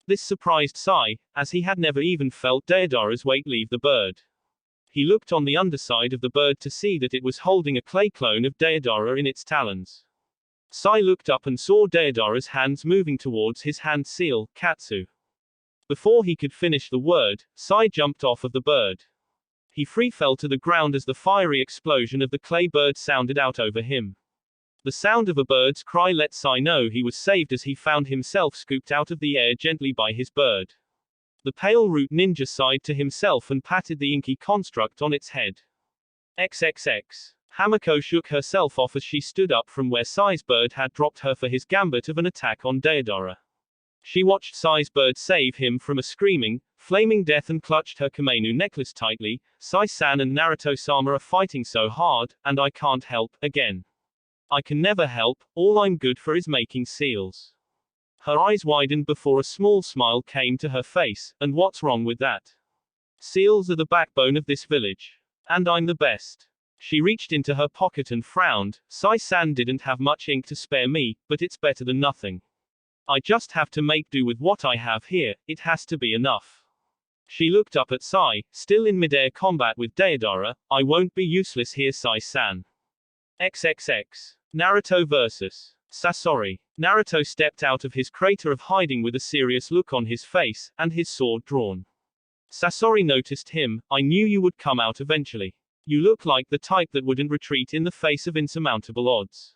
This surprised Sai, as he had never even felt Deidara's weight leave the bird. He looked on the underside of the bird to see that it was holding a clay clone of Deidara in its talons. Sai looked up and saw Deidara's hands moving towards his hand seal, Katsu. Before he could finish the word, Sai jumped off of the bird. He free fell to the ground as the fiery explosion of the clay bird sounded out over him. The sound of a bird's cry let Sai know he was saved as he found himself scooped out of the air gently by his bird. The pale root ninja sighed to himself and patted the inky construct on its head. XXX. Hamako shook herself off as she stood up from where Sai's bird had dropped her for his gambit of an attack on Deidara. She watched Sai's bird save him from a screaming, flaming death and clutched her kimono necklace tightly. Sai-san and Naruto-sama are fighting so hard, and I can't help, again. I can never help, all I'm good for is making seals. Her eyes widened before a small smile came to her face, and what's wrong with that? Seals are the backbone of this village. And I'm the best. She reached into her pocket and frowned. Sai-san didn't have much ink to spare me, but it's better than nothing. I just have to make do with what I have here, it has to be enough. She looked up at Sai, still in midair combat with Deidara. I won't be useless here, Sai-san. XXX. Naruto vs. Sasori. Naruto stepped out of his crater of hiding with a serious look on his face, and his sword drawn. Sasori noticed him. I knew you would come out eventually. You look like the type that wouldn't retreat in the face of insurmountable odds.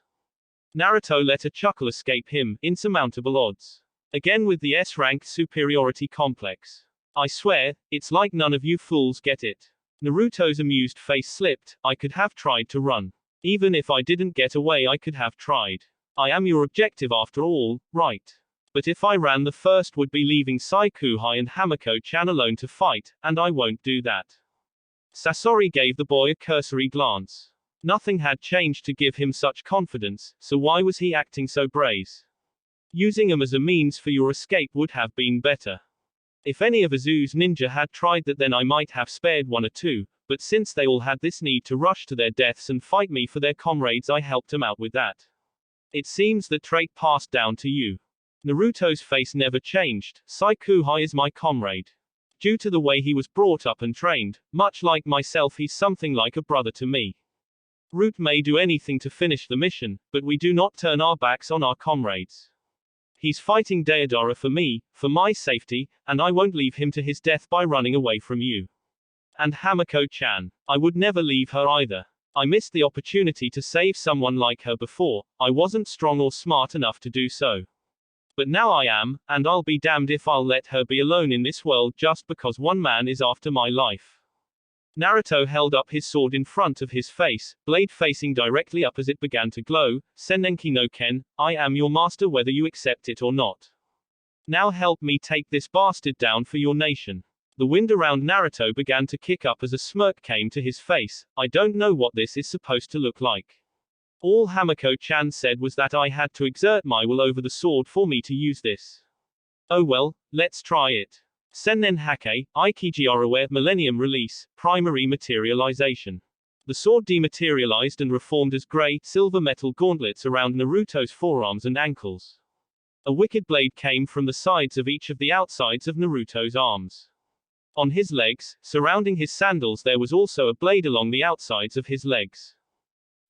Naruto let a chuckle escape him. Insurmountable odds. Again with the S-rank superiority complex. I swear, it's like none of you fools get it. Naruto's amused face slipped. I could have tried to run. Even if I didn't get away, I could have tried. I am your objective after all, right? But if I ran, the first would be leaving Saikuhai and Hamako-chan alone to fight, and I won't do that. Sasori gave the boy a cursory glance. Nothing had changed to give him such confidence, so why was he acting so brazen? Using him as a means for your escape would have been better. If any of Azu's ninja had tried that, then I might have spared one or two, but since they all had this need to rush to their deaths and fight me for their comrades, I helped them out with that. It seems the trait passed down to you. Naruto's face never changed. Saikuhai is my comrade. Due to the way he was brought up and trained, much like myself, he's something like a brother to me. Root may do anything to finish the mission, but we do not turn our backs on our comrades. He's fighting Deidara for me, for my safety, and I won't leave him to his death by running away from you. And Hamako-chan. I would never leave her either. I missed the opportunity to save someone like her before. I wasn't strong or smart enough to do so. But now I am, and I'll be damned if I'll let her be alone in this world just because one man is after my life. Naruto held up his sword in front of his face, blade facing directly up as it began to glow. Sennenki no Ken, I am your master whether you accept it or not. Now help me take this bastard down for your nation. The wind around Naruto began to kick up as a smirk came to his face. I don't know what this is supposed to look like. All Hamako-chan said was that I had to exert my will over the sword for me to use this. Oh well, let's try it. Sennen Hake, Ikijirawe, Millennium Release, Primary Materialization. The sword dematerialized and reformed as gray, silver metal gauntlets around Naruto's forearms and ankles. A wicked blade came from the sides of each of the outsides of Naruto's arms. On his legs, surrounding his sandals, there was also a blade along the outsides of his legs.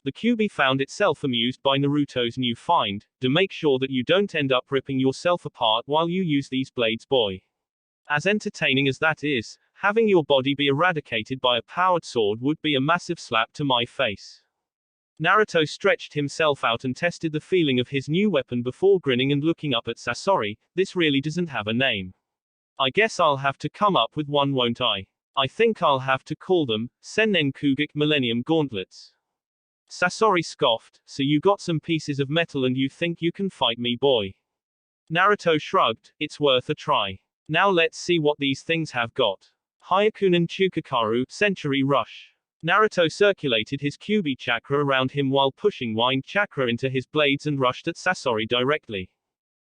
The Kyuubi found itself amused by Naruto's new find. To make sure that you don't end up ripping yourself apart while you use these blades, boy. As entertaining as that is, having your body be eradicated by a powered sword would be a massive slap to my face. Naruto stretched himself out and tested the feeling of his new weapon before grinning and looking up at Sasori. This really doesn't have a name. I guess I'll have to come up with one, won't I? I think I'll have to call them Sennen Kugik Millennium Gauntlets. Sasori scoffed. So you got some pieces of metal and you think you can fight me, boy? Naruto shrugged. It's worth a try. Now let's see what these things have got. Hyakunin Chukakaru, Century Rush. Naruto circulated his Kyuubi chakra around him while pushing wind chakra into his blades and rushed at Sasori directly.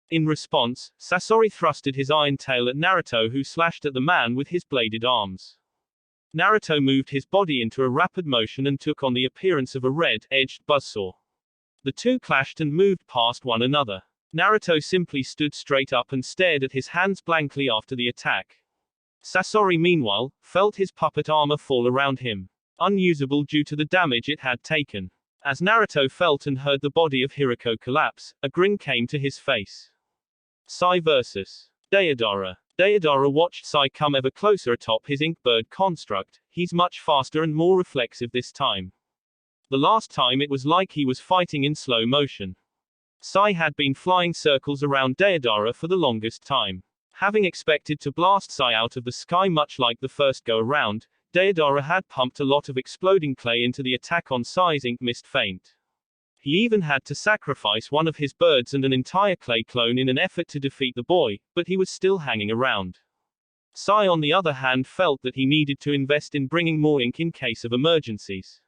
In response, Sasori thrusted his iron tail at Naruto, who slashed at the man with his bladed arms. Naruto moved his body into a rapid motion and took on the appearance of a red-edged buzzsaw. The two clashed and moved past one another. Naruto simply stood straight up and stared at his hands blankly after the attack. Sasori, meanwhile, felt his puppet armor fall around him, unusable due to the damage it had taken. As Naruto felt and heard the body of Hiriko collapse, a grin came to his face. Sai vs. Deidara. Deidara watched Sai come ever closer atop his ink bird construct. He's much faster and more reflexive this time. The last time it was like he was fighting in slow motion. Sai had been flying circles around Deidara for the longest time. Having expected to blast Sai out of the sky much like the first go-around, Deidara had pumped a lot of exploding clay into the attack on Sai's ink mist feint. He even had to sacrifice one of his birds and an entire clay clone in an effort to defeat the boy, but he was still hanging around. Sai, on the other hand, felt that he needed to invest in bringing more ink in case of emergencies.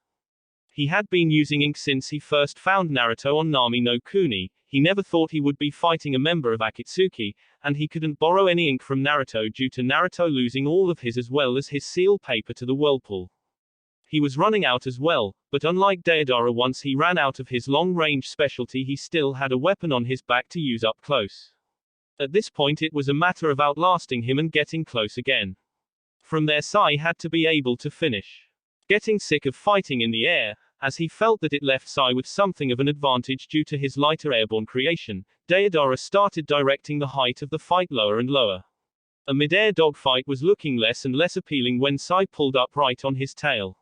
He had been using ink since he first found Naruto on Nami no Kuni. He never thought he would be fighting a member of Akatsuki, and he couldn't borrow any ink from Naruto due to Naruto losing all of his as well as his seal paper to the whirlpool. He was running out as well, but unlike Deidara, once he ran out of his long-range specialty, he still had a weapon on his back to use up close. At this point it was a matter of outlasting him and getting close again. From there Sai had to be able to finish. Getting sick of fighting in the air, as he felt that it left Sai with something of an advantage due to his lighter airborne creation, Deidara started directing the height of the fight lower and lower. A mid-air dogfight was looking less and less appealing when Sai pulled up right on his tail.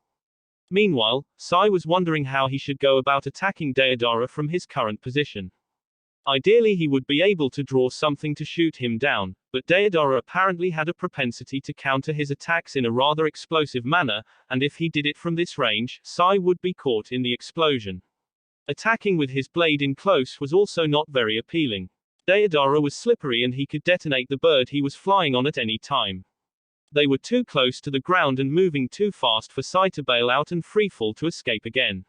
Meanwhile, Sai was wondering how he should go about attacking Deidara from his current position. Ideally he would be able to draw something to shoot him down, but Deidara apparently had a propensity to counter his attacks in a rather explosive manner, and if he did it from this range, Sai would be caught in the explosion. Attacking with his blade in close was also not very appealing. Deidara was slippery and he could detonate the bird he was flying on at any time. They were too close to the ground and moving too fast for Sai to bail out and freefall to escape again.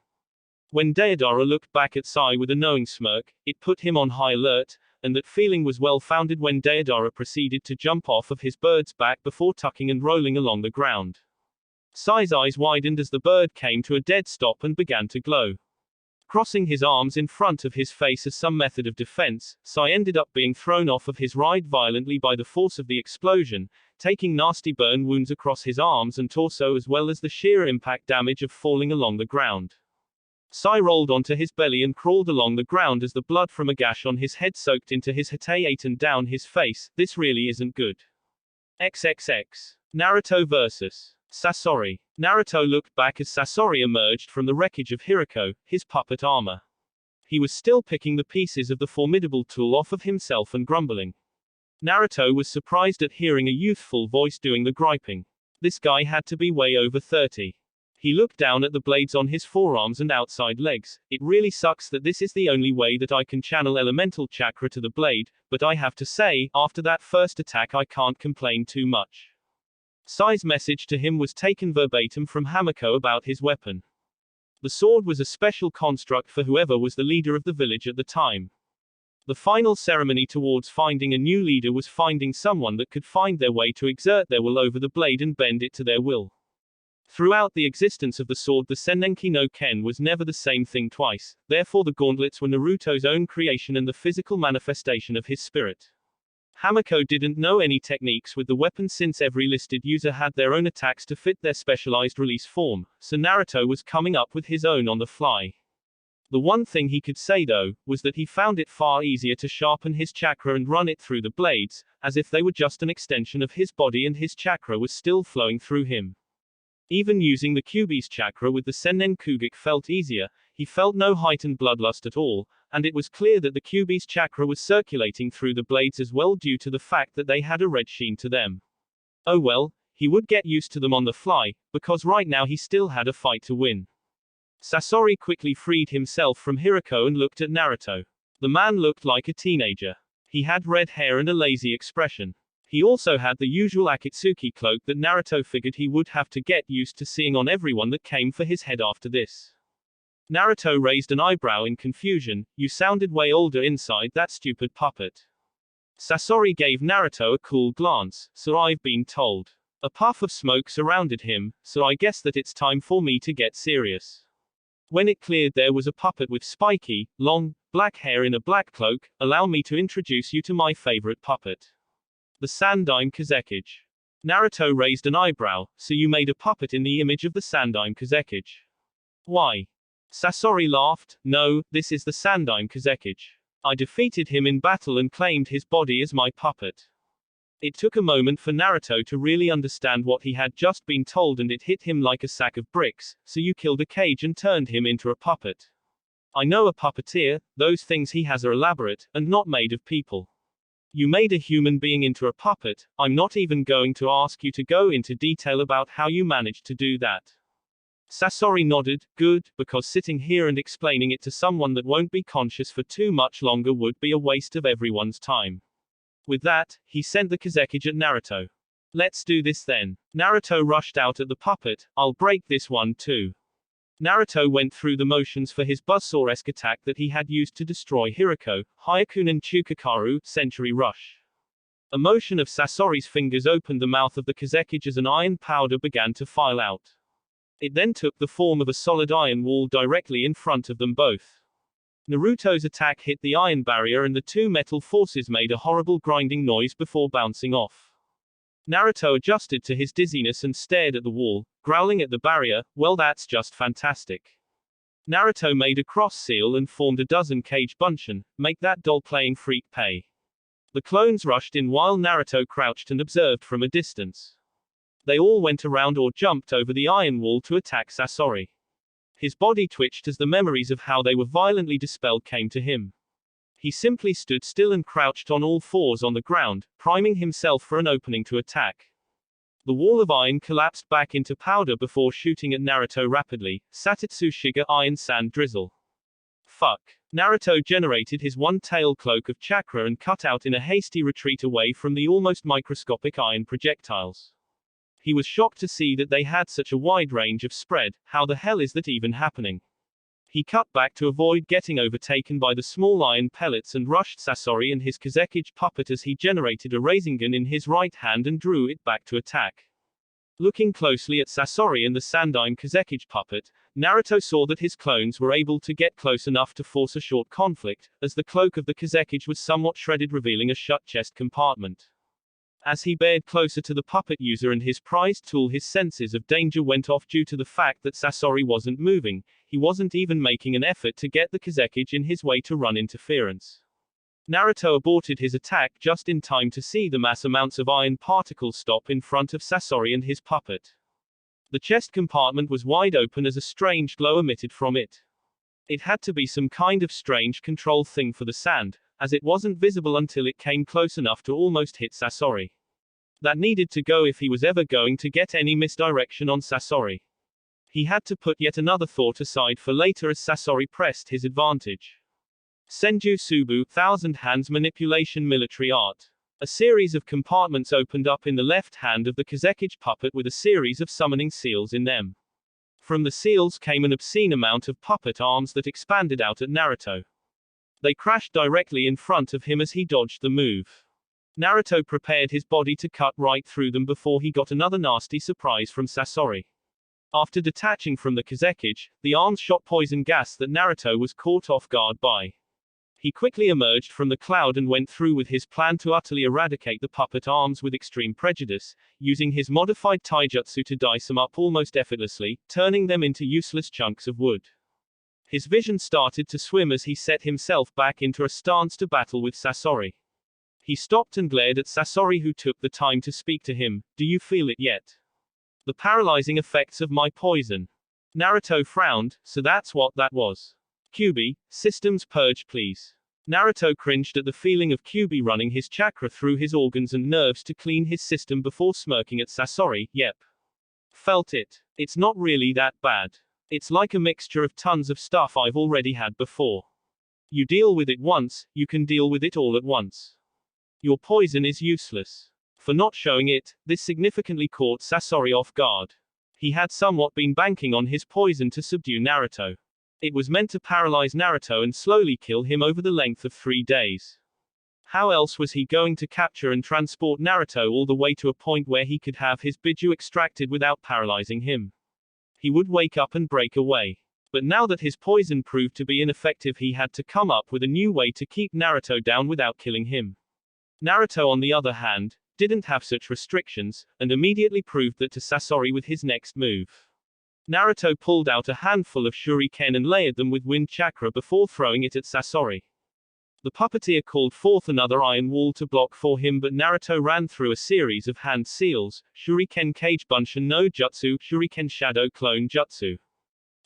When Deidara looked back at Sai with a knowing smirk, it put him on high alert, and that feeling was well founded when Deidara proceeded to jump off of his bird's back before tucking and rolling along the ground. Sai's eyes widened as the bird came to a dead stop and began to glow. Crossing his arms in front of his face as some method of defense, Sai ended up being thrown off of his ride violently by the force of the explosion, taking nasty burn wounds across his arms and torso as well as the sheer impact damage of falling along the ground. Sai rolled onto his belly and crawled along the ground as the blood from a gash on his head soaked into his hatay and down his face. This really isn't good. XXX. Naruto vs. Sasori. Naruto looked back as Sasori emerged from the wreckage of Hiriko, his puppet armor. He was still picking the pieces of the formidable tool off of himself and grumbling. Naruto was surprised at hearing a youthful voice doing the griping. This guy had to be way over 30. He looked down at the blades on his forearms and outside legs. It really sucks that this is the only way that I can channel elemental chakra to the blade, but I have to say, after that first attack I can't complain too much. Sai's message to him was taken verbatim from Hamako about his weapon. The sword was a special construct for whoever was the leader of the village at the time. The final ceremony towards finding a new leader was finding someone that could find their way to exert their will over the blade and bend it to their will. Throughout the existence of the sword, the Sennenki no Ken was never the same thing twice, therefore the gauntlets were Naruto's own creation and the physical manifestation of his spirit. Hamako didn't know any techniques with the weapon since every listed user had their own attacks to fit their specialized release form, so Naruto was coming up with his own on the fly. The one thing he could say though, was that he found it far easier to sharpen his chakra and run it through the blades, as if they were just an extension of his body and his chakra was still flowing through him. Even using the Kyuubi's chakra with the Sennen Kugek felt easier. He felt no heightened bloodlust at all, and it was clear that the Kyuubi's chakra was circulating through the blades as well due to the fact that they had a red sheen to them. Oh well, he would get used to them on the fly, because right now he still had a fight to win. Sasori quickly freed himself from Hiriko and looked at Naruto. The man looked like a teenager. He had red hair and a lazy expression. He also had the usual Akatsuki cloak that Naruto figured he would have to get used to seeing on everyone that came for his head after this. Naruto raised an eyebrow in confusion. You sounded way older inside that stupid puppet. Sasori gave Naruto a cool glance. So I've been told. A puff of smoke surrounded him, so I guess that it's time for me to get serious. When it cleared there was a puppet with spiky, long, black hair in a black cloak. Allow me to introduce you to my favorite puppet. The Sandaime Kazekage. Naruto raised an eyebrow. So you made a puppet in the image of the Sandaime Kazekage? Why? Sasori laughed. No, this is the Sandaime Kazekage. I defeated him in battle and claimed his body as my puppet. It took a moment for Naruto to really understand what he had just been told, and it hit him like a sack of bricks. So you killed a cage and turned him into a puppet. I know a puppeteer. Those things he has are elaborate, and not made of people. You made a human being into a puppet. I'm not even going to ask you to go into detail about how you managed to do that. Sasori nodded. Good, because sitting here and explaining it to someone that won't be conscious for too much longer would be a waste of everyone's time. With that, he sent the Kazekage at Naruto. Let's do this then. Naruto rushed out at the puppet. I'll break this one too. Naruto went through the motions for his buzzsaw-esque attack that he had used to destroy Hiriko, Hyakunin Chukakaru, Century Rush. A motion of Sasori's fingers opened the mouth of the Kazekage as an iron powder began to file out. It then took the form of a solid iron wall directly in front of them both. Naruto's attack hit the iron barrier and the two metal forces made a horrible grinding noise before bouncing off. Naruto adjusted to his dizziness and stared at the wall, growling at the barrier. Well, that's just fantastic. Naruto made a cross seal and formed a dozen cage bunshin. Make that doll-playing freak pay. The clones rushed in while Naruto crouched and observed from a distance. They all went around or jumped over the iron wall to attack Sasori. His body twitched as the memories of how they were violently dispelled came to him. He simply stood still and crouched on all fours on the ground, priming himself for an opening to attack. The wall of iron collapsed back into powder before shooting at Naruto rapidly. Satetsu Shiga Iron Sand Drizzle. Fuck. Naruto generated his one-tail cloak of chakra and cut out in a hasty retreat away from the almost microscopic iron projectiles. He was shocked to see that they had such a wide range of spread. How the hell is that even happening? He cut back to avoid getting overtaken by the small iron pellets and rushed Sasori and his Kazekage puppet as he generated a Rasengan in his right hand and drew it back to attack. Looking closely at Sasori and the Sandaime Kazekage puppet, Naruto saw that his clones were able to get close enough to force a short conflict, as the cloak of the Kazekage was somewhat shredded, revealing a shut chest compartment. As he bared closer to the puppet user and his prized tool, his senses of danger went off due to the fact that Sasori wasn't moving. He wasn't even making an effort to get the Kazekage in his way to run interference. Naruto aborted his attack just in time to see the mass amounts of iron particles stop in front of Sasori and his puppet. The chest compartment was wide open as a strange glow emitted from it. It had to be some kind of strange control thing for the sand, as it wasn't visible until it came close enough to almost hit Sasori. That needed to go if he was ever going to get any misdirection on Sasori. He had to put yet another thought aside for later as Sasori pressed his advantage. Senju Subu, Thousand Hands Manipulation Military Art. A series of compartments opened up in the left hand of the Kazekage puppet with a series of summoning seals in them. From the seals came an obscene amount of puppet arms that expanded out at Naruto. They crashed directly in front of him as he dodged the move. Naruto prepared his body to cut right through them before he got another nasty surprise from Sasori. After detaching from the Kazekage, the arms shot poison gas that Naruto was caught off guard by. He quickly emerged from the cloud and went through with his plan to utterly eradicate the puppet arms with extreme prejudice, using his modified taijutsu to dice them up almost effortlessly, turning them into useless chunks of wood. His vision started to swim as he set himself back into a stance to battle with Sasori. He stopped and glared at Sasori, who took the time to speak to him. Do you feel it yet? The paralyzing effects of my poison. Naruto frowned. So that's what that was. Kyuubi, systems purge please. Naruto cringed at the feeling of Kyuubi running his chakra through his organs and nerves to clean his system before smirking at Sasori. Yep. Felt it. It's not really that bad. It's like a mixture of tons of stuff I've already had before. You deal with it once, you can deal with it all at once. Your poison is useless. For not showing it, this significantly caught Sasori off guard. He had somewhat been banking on his poison to subdue Naruto. It was meant to paralyze Naruto and slowly kill him over the length of 3 days. How else was he going to capture and transport Naruto all the way to a point where he could have his Biju extracted without paralyzing him? He would wake up and break away. But now that his poison proved to be ineffective, he had to come up with a new way to keep Naruto down without killing him. Naruto, on the other hand, didn't have such restrictions, and immediately proved that to Sasori with his next move. Naruto pulled out a handful of shuriken and layered them with wind chakra before throwing it at Sasori. The puppeteer called forth another iron wall to block for him, but Naruto ran through a series of hand seals, shuriken kage bunshin no jutsu, shuriken shadow clone jutsu.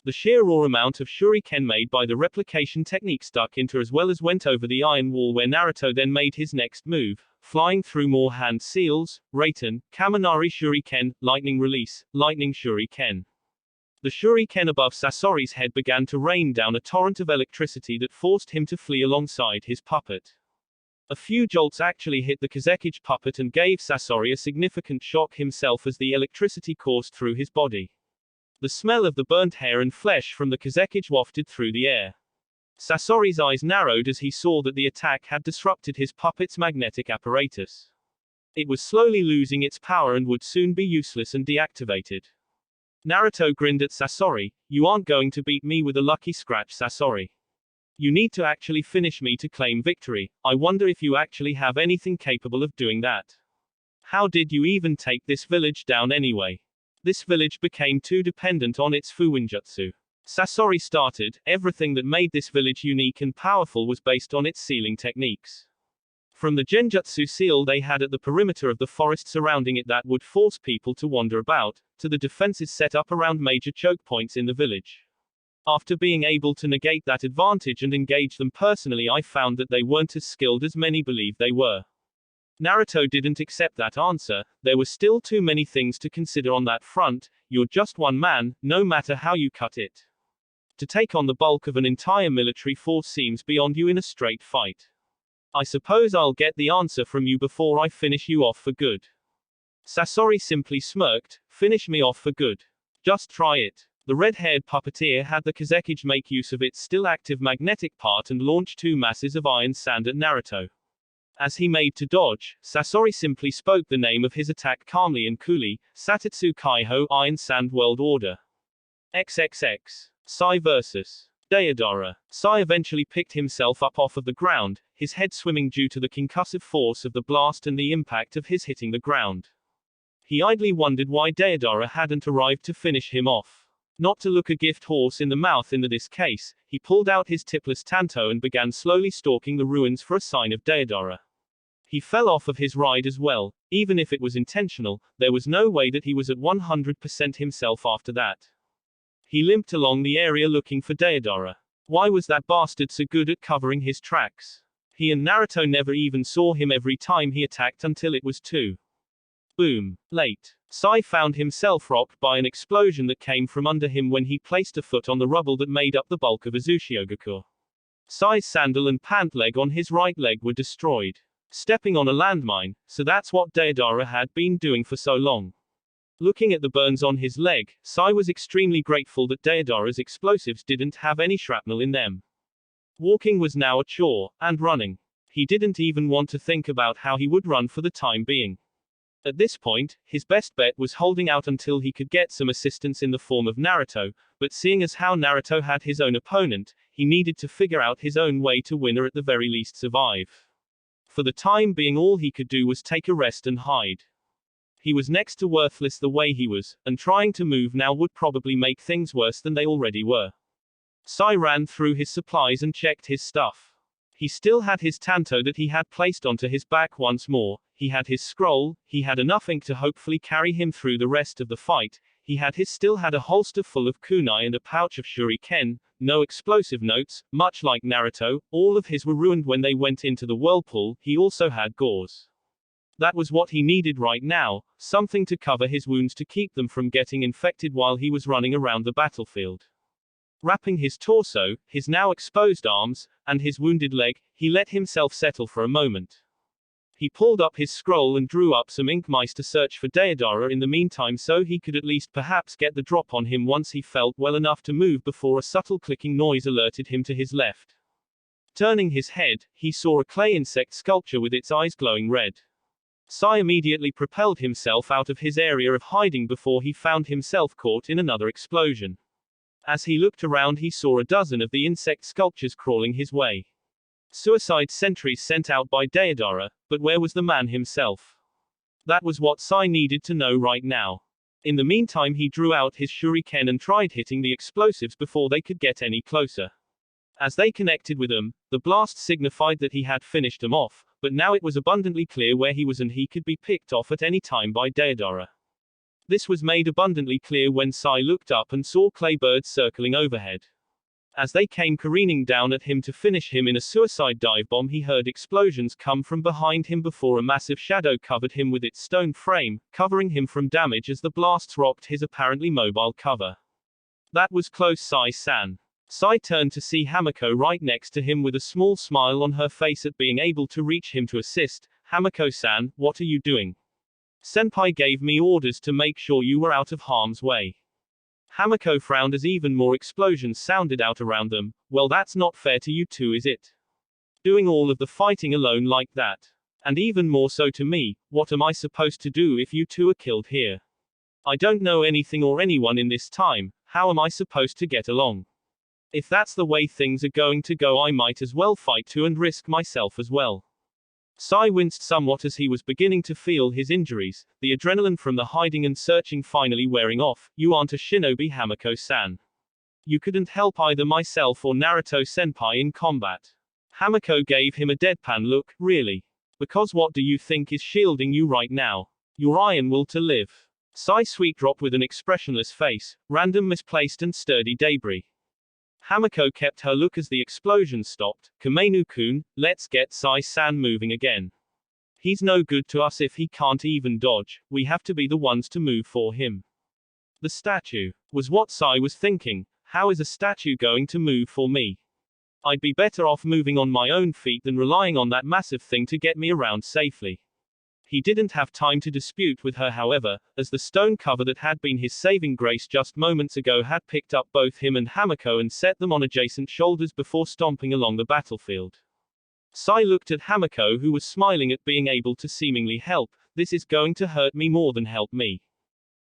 The sheer raw amount of shuriken made by the replication technique stuck into as well as went over the iron wall, where Naruto then made his next move, flying through more hand seals, Raiten, Kaminari shuriken, lightning release, lightning shuriken. The shuriken above Sasori's head began to rain down a torrent of electricity that forced him to flee alongside his puppet. A few jolts actually hit the Kazekage puppet and gave Sasori a significant shock himself as the electricity coursed through his body. The smell of the burnt hair and flesh from the Kazekage wafted through the air. Sasori's eyes narrowed as he saw that the attack had disrupted his puppet's magnetic apparatus. It was slowly losing its power and would soon be useless and deactivated. Naruto grinned at Sasori. "You aren't going to beat me with a lucky scratch, Sasori. You need to actually finish me to claim victory. I wonder if you actually have anything capable of doing that. How did you even take this village down anyway? This village became too dependent on its fuinjutsu." Sasori started. Everything that made this village unique and powerful was based on its sealing techniques. From the genjutsu seal they had at the perimeter of the forest surrounding it that would force people to wander about, to the defenses set up around major choke points in the village. After being able to negate that advantage and engage them personally, I found that they weren't as skilled as many believed they were. Naruto didn't accept that answer. There were still too many things to consider on that front. You're just one man, no matter how you cut it. To take on the bulk of an entire military force seems beyond you in a straight fight. I suppose I'll get the answer from you before I finish you off for good. Sasori simply smirked. Finish me off for good. Just try it. The red-haired puppeteer had the Kazekage make use of its still active magnetic part and launch 2 masses of iron sand at Naruto. As he made to dodge, Sasori simply spoke the name of his attack calmly and coolly, Satetsu Kaiho, Iron Sand World Order. XXX. Sai vs. Deidara. Sai eventually picked himself up off of the ground, his head swimming due to the concussive force of the blast and the impact of his hitting the ground. He idly wondered why Deidara hadn't arrived to finish him off. Not to look a gift horse in the mouth in this case, he pulled out his tipless tanto and began slowly stalking the ruins for a sign of Deidara. He fell off of his ride as well. Even if it was intentional, there was no way that he was at 100% himself after that. He limped along the area looking for Deidara. Why was that bastard so good at covering his tracks? He and Naruto never even saw him every time he attacked until it was too. Boom. Late. Sai found himself rocked by an explosion that came from under him when he placed a foot on the rubble that made up the bulk of Azushiogaku. Sai's sandal and pant leg on his right leg were destroyed. Stepping on a landmine, so that's what Deidara had been doing for so long. Looking at the burns on his leg, Sai was extremely grateful that Deidara's explosives didn't have any shrapnel in them. Walking was now a chore, and running. He didn't even want to think about how he would run for the time being. At this point, his best bet was holding out until he could get some assistance in the form of Naruto, but seeing as how Naruto had his own opponent, he needed to figure out his own way to win or at the very least survive. For the time being, all he could do was take a rest and hide. He was next to worthless the way he was, and trying to move now would probably make things worse than they already were. Sai ran through his supplies and checked his stuff. He still had his tanto that he had placed onto his back once more, he had his scroll, he had enough ink to hopefully carry him through the rest of the fight, he still had a holster full of kunai and a pouch of shuriken, no explosive notes, much like Naruto, all of his were ruined when they went into the whirlpool, he also had gauze. That was what he needed right now, something to cover his wounds to keep them from getting infected while he was running around the battlefield. Wrapping his torso, his now exposed arms, and his wounded leg, he let himself settle for a moment. He pulled up his scroll and drew up some ink mice to search for Deidara in the meantime so he could at least perhaps get the drop on him once he felt well enough to move before a subtle clicking noise alerted him to his left. Turning his head, he saw a clay insect sculpture with its eyes glowing red. Sai immediately propelled himself out of his area of hiding before he found himself caught in another explosion. As he looked around he saw a dozen of the insect sculptures crawling his way. Suicide sentries sent out by Deidara, but where was the man himself? That was what Sai needed to know right now. In the meantime he drew out his shuriken and tried hitting the explosives before they could get any closer. As they connected with them, the blast signified that he had finished them off, but now it was abundantly clear where he was and he could be picked off at any time by Deidara. This was made abundantly clear when Sai looked up and saw clay birds circling overhead. As they came careening down at him to finish him in a suicide dive bomb, he heard explosions come from behind him before a massive shadow covered him with its stone frame, covering him from damage as the blasts rocked his apparently mobile cover. That was close, Sai-san. Sai turned to see Hamako right next to him with a small smile on her face at being able to reach him to assist. Hamako-san, what are you doing? Senpai gave me orders to make sure you were out of harm's way. Hamako frowned as even more explosions sounded out around them. Well, that's not fair to you two, is it? Doing all of the fighting alone like that. And even more so to me. What am I supposed to do if you two are killed here? I don't know anything or anyone in this time. How am I supposed to get along? If that's the way things are going to go, I might as well fight too and risk myself as well. Sai winced somewhat as he was beginning to feel his injuries, the adrenaline from the hiding and searching finally wearing off. You aren't a shinobi, Hamako-san. You couldn't help either myself or Naruto-senpai in combat. Hamako gave him a deadpan look. Really? Because what do you think is shielding you right now? Your iron will to live. Sai sweet dropped with an expressionless face, random misplaced and sturdy debris. Hamako kept her look as the explosion stopped. Kamenu-kun, let's get Sai-san moving again. He's no good to us if he can't even dodge. We have to be the ones to move for him. The statue was what Sai was thinking. How is a statue going to move for me? I'd be better off moving on my own feet than relying on that massive thing to get me around safely. He didn't have time to dispute with her, however, as the stone cover that had been his saving grace just moments ago had picked up both him and Hamako and set them on adjacent shoulders before stomping along the battlefield. Sai looked at Hamako, who was smiling at being able to seemingly help. This is going to hurt me more than help me.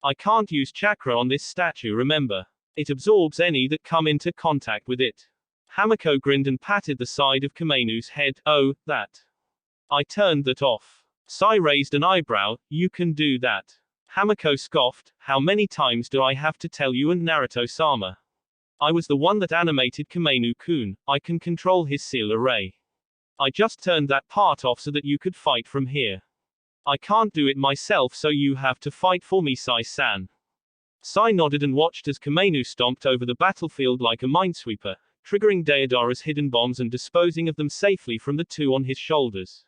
I can't use chakra on this statue, remember. It absorbs any that come into contact with it. Hamako grinned and patted the side of Kamenu's head. Oh, that. I turned that off. Sai raised an eyebrow. You can do that. Hamako scoffed. How many times do I have to tell you and Naruto-sama? I was the one that animated Kamenu-kun. I can control his seal array. I just turned that part off so that you could fight from here. I can't do it myself, so you have to fight for me, Sai-san. Sai nodded and watched as Kamenu stomped over the battlefield like a minesweeper, triggering Deidara's hidden bombs and disposing of them safely from the two on his shoulders.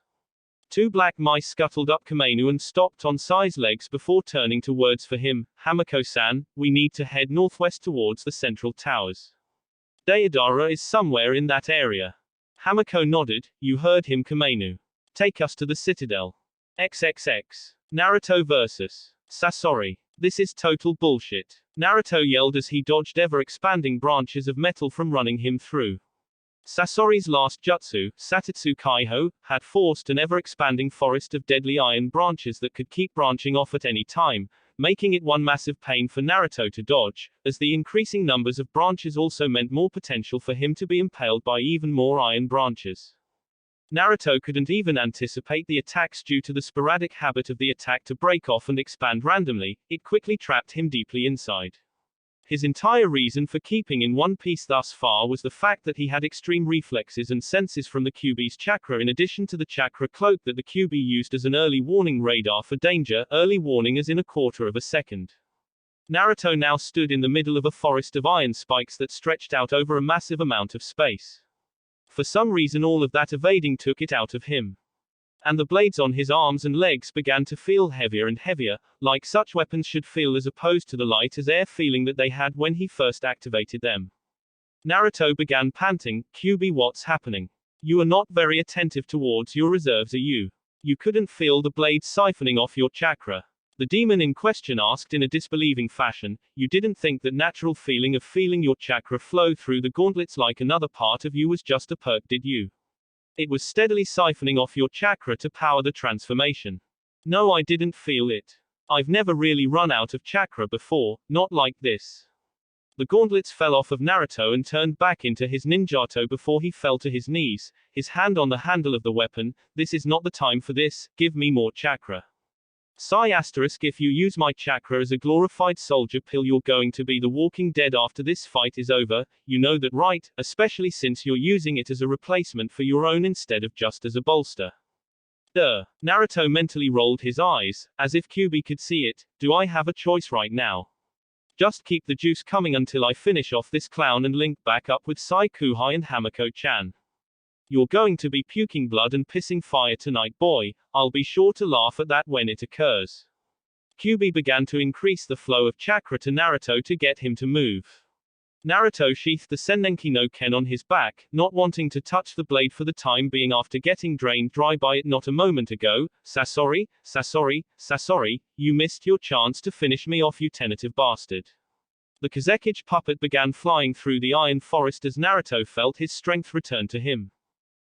Two black mice scuttled up Kamenu and stopped on Sai's legs before turning to words for him. Hamako-san, we need to head northwest towards the central towers. Deidara is somewhere in that area. Hamako nodded. You heard him, Kamenu. Take us to the citadel. XXX. Naruto vs. Sasori. This is total bullshit. Naruto yelled as he dodged ever-expanding branches of metal from running him through. Sasori's last jutsu, Satetsu Kaiho, had forced an ever-expanding forest of deadly iron branches that could keep branching off at any time, making it one massive pain for Naruto to dodge, as the increasing numbers of branches also meant more potential for him to be impaled by even more iron branches. Naruto couldn't even anticipate the attacks due to the sporadic habit of the attack to break off and expand randomly. It quickly trapped him deeply inside. His entire reason for keeping in one piece thus far was the fact that he had extreme reflexes and senses from the QB's chakra in addition to the chakra cloak that the QB used as an early warning radar for danger, early warning as in a quarter of a second. Naruto now stood in the middle of a forest of iron spikes that stretched out over a massive amount of space. For some reason all of that evading took it out of him. And the blades on his arms and legs began to feel heavier and heavier, like such weapons should feel as opposed to the light as air feeling that they had when he first activated them. Naruto began panting. QB, what's happening? You are not very attentive towards your reserves, are you? You couldn't feel the blade siphoning off your chakra. The demon in question asked in a disbelieving fashion, you didn't think that natural feeling of feeling your chakra flow through the gauntlets like another part of you was just a perk, did you? It was steadily siphoning off your chakra to power the transformation. No, I didn't feel it. I've never really run out of chakra before, not like this. The gauntlets fell off of Naruto and turned back into his ninjato before he fell to his knees, his hand on the handle of the weapon. This is not the time for this, give me more chakra. Psi**, if you use my chakra as a glorified soldier pill, you're going to be the walking dead after this fight is over, you know that, right? Especially since you're using it as a replacement for your own instead of just as a bolster. Naruto mentally rolled his eyes, as if Kyuubi could see it. Do I have a choice right now? Just keep the juice coming until I finish off this clown and link back up with Sai Kuhai and Hamako-chan. You're going to be puking blood and pissing fire tonight, boy. I'll be sure to laugh at that when it occurs. Kyuubi began to increase the flow of chakra to Naruto to get him to move. Naruto sheathed the Sennenki no Ken on his back, not wanting to touch the blade for the time being after getting drained dry by it not a moment ago. Sasori, Sasori, Sasori, you missed your chance to finish me off, you tentative bastard. The Kazekage puppet began flying through the iron forest as Naruto felt his strength return to him.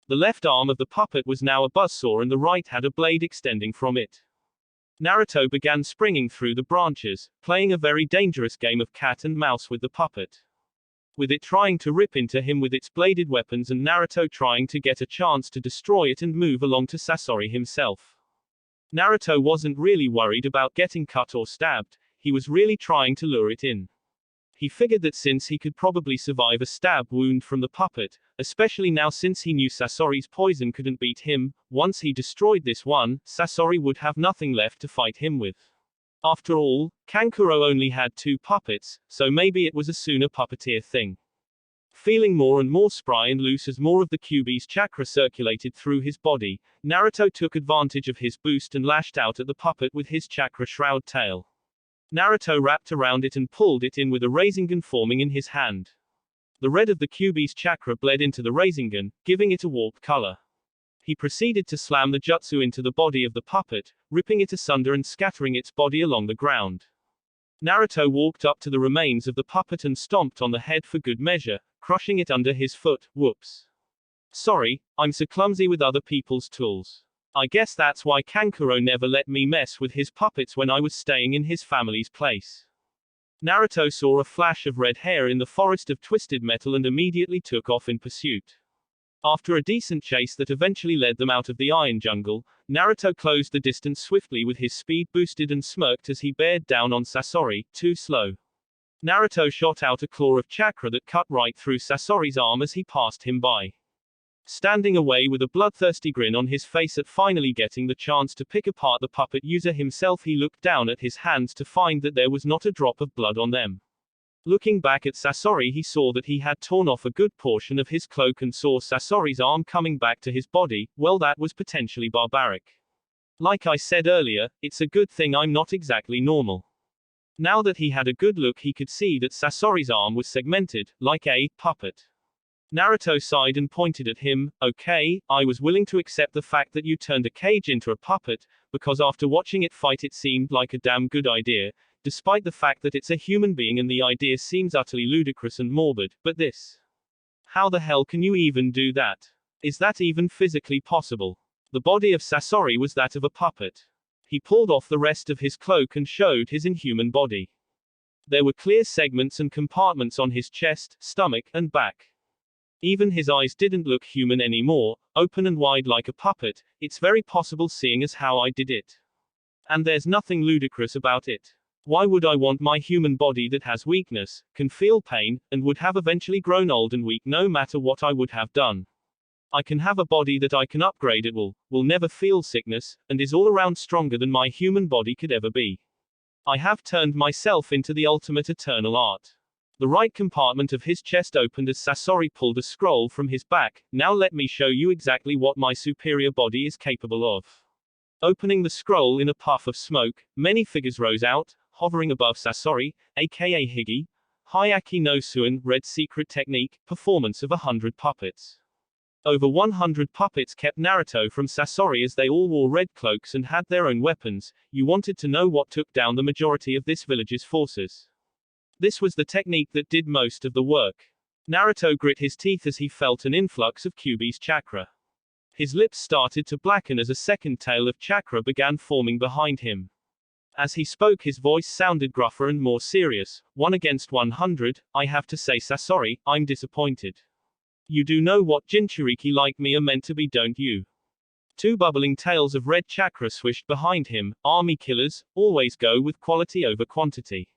The left arm of the puppet was now a buzzsaw and the right had a blade extending from it. Naruto began springing through the branches, playing a very dangerous game of cat and mouse with the puppet. With it trying to rip into him with its bladed weapons and Naruto trying to get a chance to destroy it and move along to Sasori himself. Naruto wasn't really worried about getting cut or stabbed, he was really trying to lure it in. He figured that since he could probably survive a stab wound from the puppet, especially now since he knew Sasori's poison couldn't beat him, once he destroyed this one, Sasori would have nothing left to fight him with. After all, Kankuro only had 2 puppets, so maybe it was a sooner puppeteer thing. Feeling more and more spry and loose as more of the Kyuubi's chakra circulated through his body, Naruto took advantage of his boost and lashed out at the puppet with his chakra shroud tail. Naruto wrapped around it and pulled it in with a Rasengan forming in his hand. The red of the Kyuubi's chakra bled into the Rasengan, giving it a warped color. He proceeded to slam the jutsu into the body of the puppet, ripping it asunder and scattering its body along the ground. Naruto walked up to the remains of the puppet and stomped on the head for good measure, crushing it under his foot. Whoops. Sorry, I'm so clumsy with other people's tools. I guess that's why Kankuro never let me mess with his puppets when I was staying in his family's place. Naruto saw a flash of red hair in the forest of twisted metal and immediately took off in pursuit. After a decent chase that eventually led them out of the iron jungle, Naruto closed the distance swiftly with his speed boosted and smirked as he bared down on Sasori, too slow. Naruto shot out a claw of chakra that cut right through Sasori's arm as he passed him by. Standing away with a bloodthirsty grin on his face at finally getting the chance to pick apart the puppet user himself, he looked down at his hands to find that there was not a drop of blood on them. Looking back at Sasori, he saw that he had torn off a good portion of his cloak and saw Sasori's arm coming back to his body. Well, that was potentially barbaric. Like I said earlier, it's a good thing I'm not exactly normal. Now that he had a good look, he could see that Sasori's arm was segmented, like a puppet. Naruto sighed and pointed at him. Okay, I was willing to accept the fact that you turned a cage into a puppet, because after watching it fight it seemed like a damn good idea, despite the fact that it's a human being and the idea seems utterly ludicrous and morbid, but this. How the hell can you even do that? Is that even physically possible? The body of Sasori was that of a puppet. He pulled off the rest of his cloak and showed his inhuman body. There were clear segments and compartments on his chest, stomach, and back. Even his eyes didn't look human anymore, open and wide like a puppet. It's very possible seeing as how I did it. And there's nothing ludicrous about it. Why would I want my human body that has weakness, can feel pain, and would have eventually grown old and weak no matter what I would have done? I can have a body that I can upgrade, it will never feel sickness, and is all around stronger than my human body could ever be. I have turned myself into the ultimate eternal art. The right compartment of his chest opened as Sasori pulled a scroll from his back. Now let me show you exactly what my superior body is capable of. Opening the scroll in a puff of smoke, many figures rose out, hovering above Sasori, aka Higi. Hyaki no Suin, Red Secret Technique, performance of 100 puppets. Over 100 puppets kept Naruto from Sasori as they all wore red cloaks and had their own weapons. You wanted to know what took down the majority of this village's forces. This was the technique that did most of the work. Naruto grit his teeth as he felt an influx of Kyuubi's chakra. His lips started to blacken as a second tail of chakra began forming behind him. As he spoke, his voice sounded gruffer and more serious. 1 against 100, I have to say, Sasori, I'm disappointed. You do know what Jinchuriki like me are meant to be, don't you? 2 bubbling tails of red chakra swished behind him. Army killers always go with quality over quantity.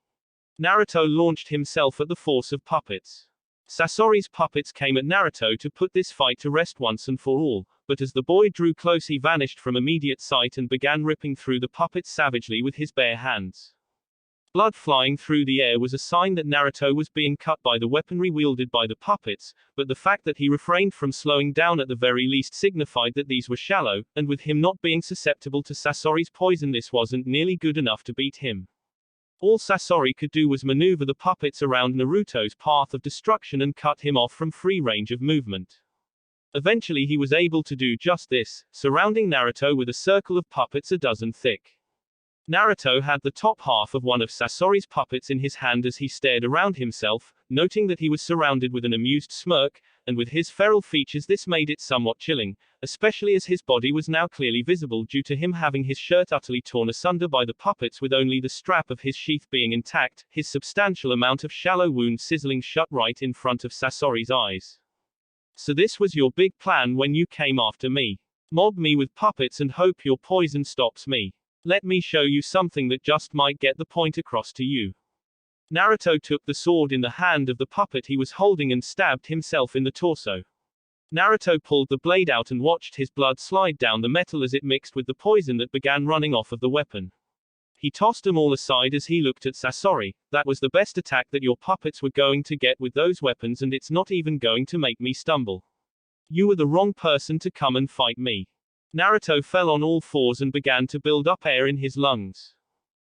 Naruto launched himself at the force of puppets. Sasori's puppets came at Naruto to put this fight to rest once and for all, but as the boy drew close he vanished from immediate sight and began ripping through the puppets savagely with his bare hands. Blood flying through the air was a sign that Naruto was being cut by the weaponry wielded by the puppets, but the fact that he refrained from slowing down at the very least signified that these were shallow, and with him not being susceptible to Sasori's poison, this wasn't nearly good enough to beat him. All Sasori could do was maneuver the puppets around Naruto's path of destruction and cut him off from free range of movement. Eventually he was able to do just this, surrounding Naruto with a circle of puppets a dozen thick. Naruto had the top half of one of Sasori's puppets in his hand as he stared around himself, noting that he was surrounded with an amused smirk, and with his feral features this made it somewhat chilling, especially as his body was now clearly visible due to him having his shirt utterly torn asunder by the puppets with only the strap of his sheath being intact, his substantial amount of shallow wound sizzling shut right in front of Sasori's eyes. So this was your big plan when you came after me. Mob me with puppets and hope your poison stops me. Let me show you something that just might get the point across to you. Naruto took the sword in the hand of the puppet he was holding and stabbed himself in the torso. Naruto pulled the blade out and watched his blood slide down the metal as it mixed with the poison that began running off of the weapon. He tossed them all aside as he looked at Sasori. That was the best attack that your puppets were going to get with those weapons, and it's not even going to make me stumble. You were the wrong person to come and fight me. Naruto fell on all fours and began to build up air in his lungs.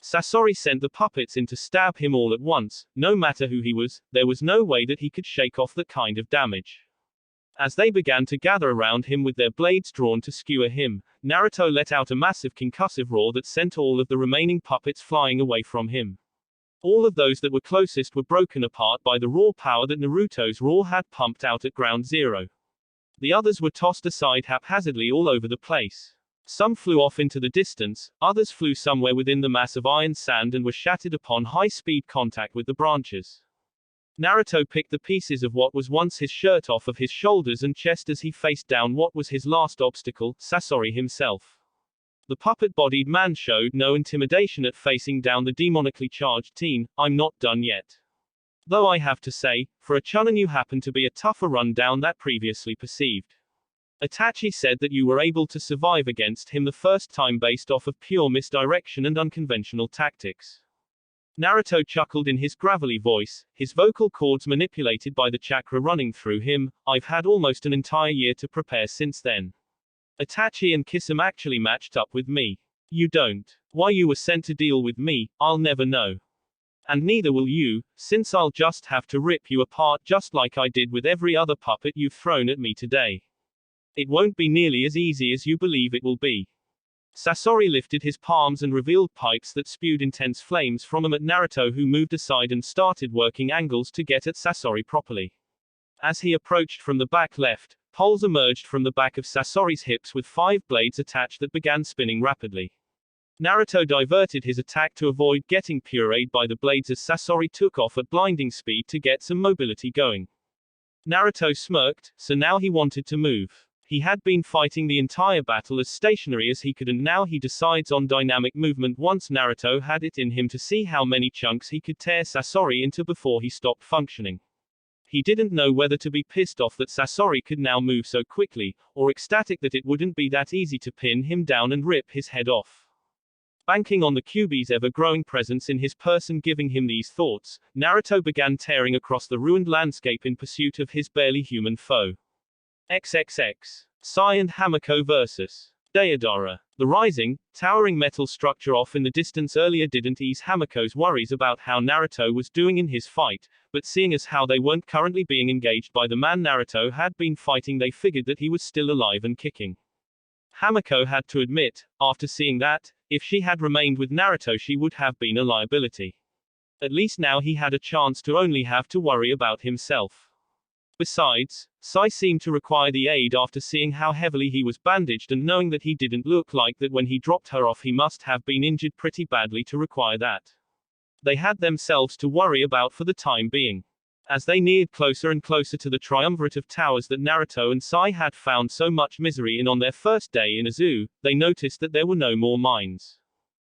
Sasori sent the puppets in to stab him all at once. No matter who he was, there was no way that he could shake off that kind of damage. As they began to gather around him with their blades drawn to skewer him, Naruto let out a massive concussive roar that sent all of the remaining puppets flying away from him. All of those that were closest were broken apart by the raw power that Naruto's roar had pumped out at ground zero. The others were tossed aside haphazardly all over the place. Some flew off into the distance, others flew somewhere within the mass of iron sand and were shattered upon high-speed contact with the branches. Naruto picked the pieces of what was once his shirt off of his shoulders and chest as he faced down what was his last obstacle, Sasori himself. The puppet-bodied man showed no intimidation at facing down the demonically charged teen. I'm not done yet. Though I have to say, for a Chunin you happen to be a tougher rundown than previously perceived. Itachi said that you were able to survive against him the first time based off of pure misdirection and unconventional tactics. Naruto chuckled in his gravelly voice, his vocal cords manipulated by the chakra running through him. I've had almost an entire year to prepare since then. Itachi and Kisame actually matched up with me. You don't. Why you were sent to deal with me, I'll never know. And neither will you, since I'll just have to rip you apart just like I did with every other puppet you've thrown at me today. It won't be nearly as easy as you believe it will be. Sasori lifted his palms and revealed pipes that spewed intense flames from them at Naruto, who moved aside and started working angles to get at Sasori properly. As he approached from the back left, poles emerged from the back of Sasori's hips with 5 blades attached that began spinning rapidly. Naruto diverted his attack to avoid getting pureed by the blades as Sasori took off at blinding speed to get some mobility going. Naruto smirked, so now he wanted to move. He had been fighting the entire battle as stationary as he could, and now he decides on dynamic movement once Naruto had it in him to see how many chunks he could tear Sasori into before he stopped functioning. He didn't know whether to be pissed off that Sasori could now move so quickly, or ecstatic that it wouldn't be that easy to pin him down and rip his head off. Banking on the Kyuubi's ever-growing presence in his person giving him these thoughts, Naruto began tearing across the ruined landscape in pursuit of his barely human foe. XXX. Sai and Hamako vs. Deodara. The rising, towering metal structure off in the distance earlier didn't ease Hamako's worries about how Naruto was doing in his fight, but seeing as how they weren't currently being engaged by the man Naruto had been fighting, they figured that he was still alive and kicking. Hamako had to admit, after seeing that, if she had remained with Naruto she would have been a liability. At least now he had a chance to only have to worry about himself. Besides, Sai seemed to require the aid after seeing how heavily he was bandaged and knowing that he didn't look like that when he dropped her off he must have been injured pretty badly to require that. They had themselves to worry about for the time being. As they neared closer and closer to the triumvirate of towers that Naruto and Sai had found so much misery in on their first day in a zoo, they noticed that there were no more mines.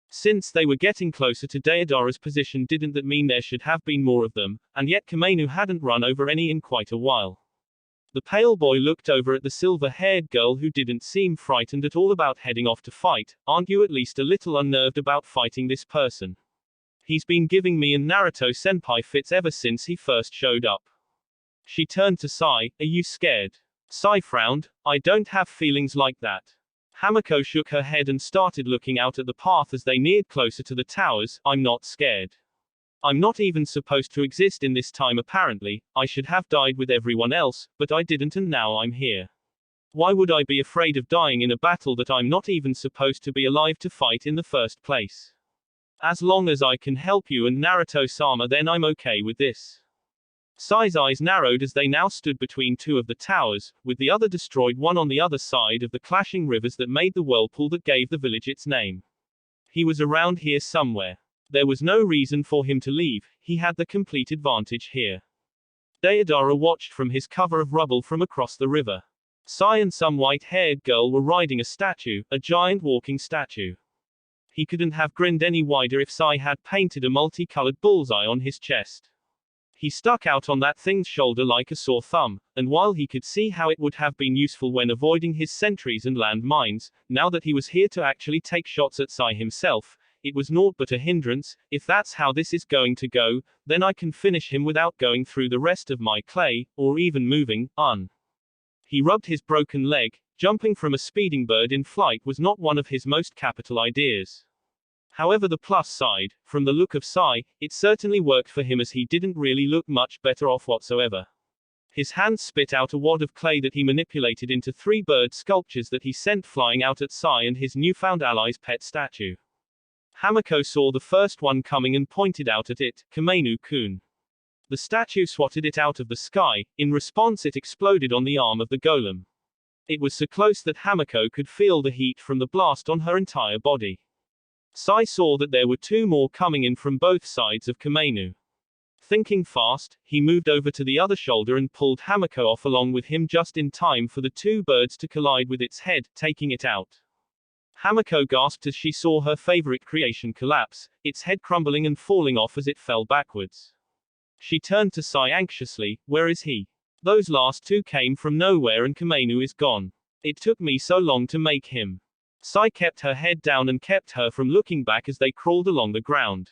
Since they were getting closer to Deodara's position, didn't that mean there should have been more of them, and yet Kamenu hadn't run over any in quite a while. The pale boy looked over at the silver-haired girl who didn't seem frightened at all about heading off to fight. Aren't you at least a little unnerved about fighting this person? He's been giving me and Naruto-senpai fits ever since he first showed up. She turned to Sai. Are you scared? Sai frowned. I don't have feelings like that. Hamako shook her head and started looking out at the path as they neared closer to the towers. I'm not scared. I'm not even supposed to exist in this time apparently. I should have died with everyone else, but I didn't and now I'm here. Why would I be afraid of dying in a battle that I'm not even supposed to be alive to fight in the first place? As long as I can help you and Naruto-sama, then I'm okay with this. Sai's eyes narrowed as they now stood between two of the towers, with the other destroyed, one on the other side of the clashing rivers that made the whirlpool that gave the village its name. He was around here somewhere. There was no reason for him to leave, he had the complete advantage here. Deodara watched from his cover of rubble from across the river. Sai and some white-haired girl were riding a statue, a giant walking statue. He couldn't have grinned any wider if Sai had painted a multicolored bullseye on his chest. He stuck out on that thing's shoulder like a sore thumb, and while he could see how it would have been useful when avoiding his sentries and land mines, now that he was here to actually take shots at Sai himself, it was naught but a hindrance. If that's how this is going to go, then I can finish him without going through the rest of my clay, or even moving. He rubbed his broken leg. Jumping from a speeding bird in flight was not one of his most capital ideas. However, the plus side, from the look of Sai, it certainly worked for him as he didn't really look much better off whatsoever. His hands spit out a wad of clay that he manipulated into 3 bird sculptures that he sent flying out at Sai and his newfound ally's pet statue. Hamako saw the first one coming and pointed out at it. Kamenu-kun. The statue swatted it out of the sky. In response, it exploded on the arm of the golem. It was so close that Hamako could feel the heat from the blast on her entire body. Sai saw that there were 2 more coming in from both sides of Kamenu. Thinking fast, he moved over to the other shoulder and pulled Hamako off along with him just in time for the 2 birds to collide with its head, taking it out. Hamako gasped as she saw her favorite creation collapse, its head crumbling and falling off as it fell backwards. She turned to Sai anxiously. Where is he? Those last 2 came from nowhere and Kamenu is gone. It took me so long to make him. Sai kept her head down and kept her from looking back as they crawled along the ground.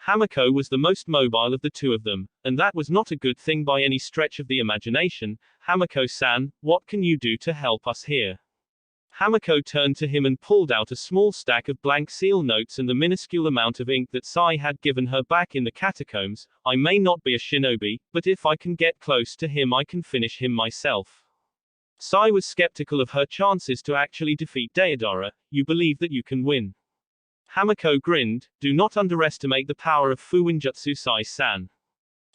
Hamako was the most mobile of the 2 of them, and that was not a good thing by any stretch of the imagination. Hamako-san, what can you do to help us here? Hamako turned to him and pulled out a small stack of blank seal notes and the minuscule amount of ink that Sai had given her back in the catacombs. I may not be a shinobi, but if I can get close to him I can finish him myself. Sai was skeptical of her chances to actually defeat Deodara. You believe that you can win? Hamako grinned. Do not underestimate the power of Fuinjutsu, Sai-san.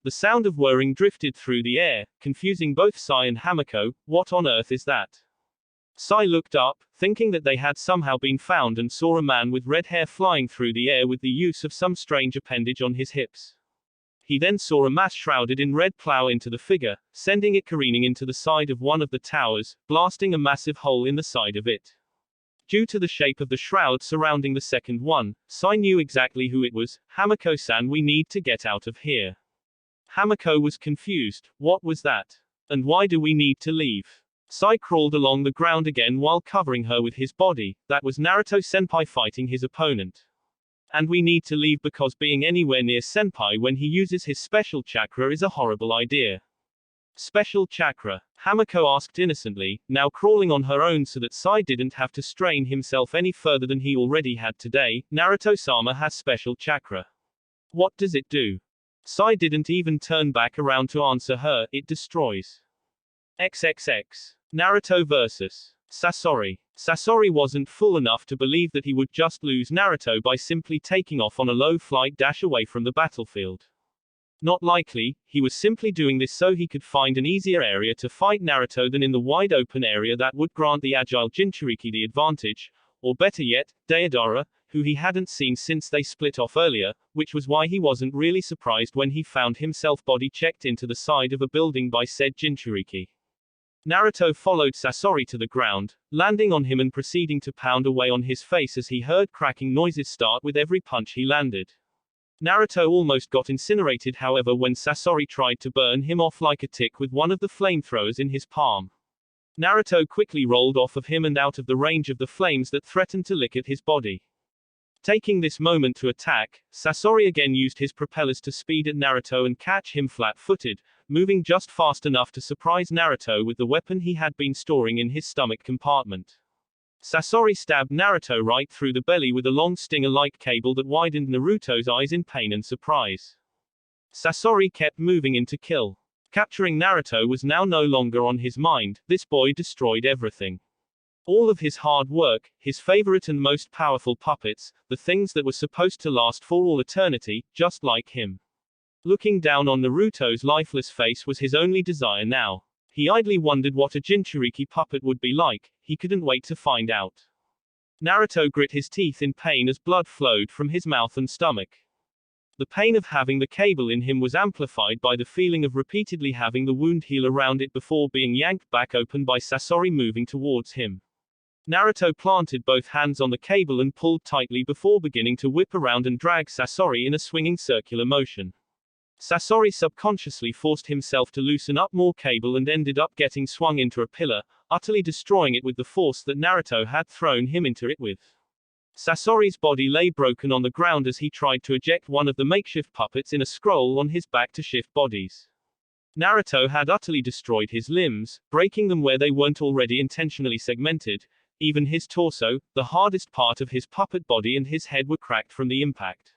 The sound of whirring drifted through the air, confusing both Sai and Hamako. What on earth is that? Sai looked up, thinking that they had somehow been found, and saw a man with red hair flying through the air with the use of some strange appendage on his hips. He then saw a mass shrouded in red plow into the figure, sending it careening into the side of one of the towers, blasting a massive hole in the side of it. Due to the shape of the shroud surrounding the second one, Sai knew exactly who it was. Hamako-san, we need to get out of here. Hamako was confused. What was that? And why do we need to leave? Sai crawled along the ground again while covering her with his body. That was Naruto-senpai fighting his opponent. And we need to leave because being anywhere near senpai when he uses his special chakra is a horrible idea. Special chakra. Hamako asked innocently, now crawling on her own so that Sai didn't have to strain himself any further than he already had today. Naruto-sama has special chakra. What does it do? Sai didn't even turn back around to answer her. It destroys. XXX. Naruto vs. Sasori. Sasori wasn't fool enough to believe that he would just lose Naruto by simply taking off on a low flight dash away from the battlefield. Not likely, he was simply doing this so he could find an easier area to fight Naruto than in the wide open area that would grant the agile Jinchuriki the advantage, or better yet, Deidara, who he hadn't seen since they split off earlier, which was why he wasn't really surprised when he found himself body checked into the side of a building by said Jinchuriki. Naruto followed Sasori to the ground, landing on him and proceeding to pound away on his face as he heard cracking noises start with every punch he landed. Naruto almost got incinerated however when Sasori tried to burn him off like a tick with one of the flamethrowers in his palm. Naruto quickly rolled off of him and out of the range of the flames that threatened to lick at his body. Taking this moment to attack, Sasori again used his propellers to speed at Naruto and catch him flat-footed, moving just fast enough to surprise Naruto with the weapon he had been storing in his stomach compartment. Sasori stabbed Naruto right through the belly with a long stinger-like cable that widened Naruto's eyes in pain and surprise. Sasori kept moving in to kill. Capturing Naruto was now no longer on his mind. This boy destroyed everything. All of his hard work, his favorite and most powerful puppets, the things that were supposed to last for all eternity, just like him. Looking down on Naruto's lifeless face was his only desire now. He idly wondered what a Jinchuriki puppet would be like. He couldn't wait to find out. Naruto grit his teeth in pain as blood flowed from his mouth and stomach. The pain of having the cable in him was amplified by the feeling of repeatedly having the wound heal around it before being yanked back open by Sasori moving towards him. Naruto planted both hands on the cable and pulled tightly before beginning to whip around and drag Sasori in a swinging circular motion. Sasori subconsciously forced himself to loosen up more cable and ended up getting swung into a pillar, utterly destroying it with the force that Naruto had thrown him into it with. Sasori's body lay broken on the ground as he tried to eject one of the makeshift puppets in a scroll on his back to shift bodies. Naruto had utterly destroyed his limbs, breaking them where they weren't already intentionally segmented. Even his torso, the hardest part of his puppet body, and his head were cracked from the impact.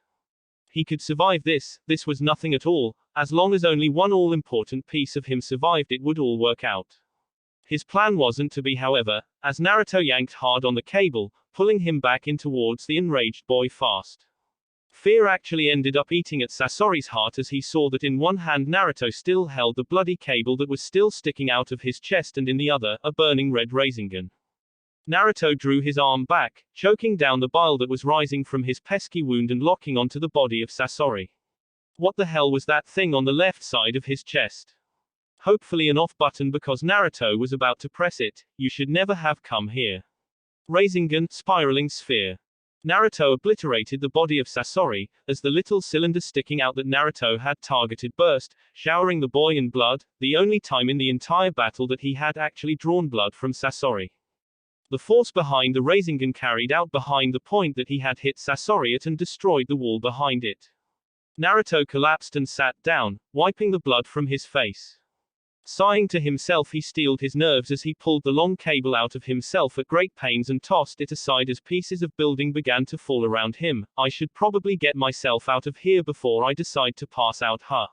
He could survive this was nothing at all. As long as only one all-important piece of him survived, it would all work out. His plan wasn't to be, however, as Naruto yanked hard on the cable, pulling him back in towards the enraged boy fast. Fear actually ended up eating at Sasori's heart as he saw that in one hand Naruto still held the bloody cable that was still sticking out of his chest and in the other, a burning red Rasengan. Naruto drew his arm back, choking down the bile that was rising from his pesky wound and locking onto the body of Sasori. What the hell was that thing on the left side of his chest? Hopefully an off button because Naruto was about to press it. You should never have come here. Rasengan, spiraling sphere. Naruto obliterated the body of Sasori, as the little cylinder sticking out that Naruto had targeted burst, showering the boy in blood, the only time in the entire battle that he had actually drawn blood from Sasori. The force behind the Rasengan carried out behind the point that he had hit Sasori at and destroyed the wall behind it. Naruto collapsed and sat down, wiping the blood from his face. Sighing to himself, he steeled his nerves as he pulled the long cable out of himself at great pains and tossed it aside as pieces of building began to fall around him. I should probably get myself out of here before I decide to pass out, huh?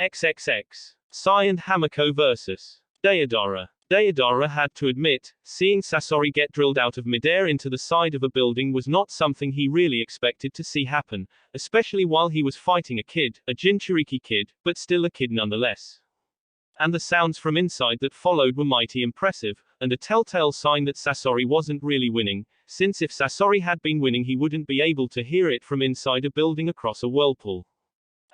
XXX. Sai and Hamako vs. Deidara. Deidara had to admit, seeing Sasori get drilled out of midair into the side of a building was not something he really expected to see happen, especially while he was fighting a kid, a Jinchuriki kid, but still a kid nonetheless. And the sounds from inside that followed were mighty impressive, and a telltale sign that Sasori wasn't really winning, since if Sasori had been winning he wouldn't be able to hear it from inside a building across a whirlpool.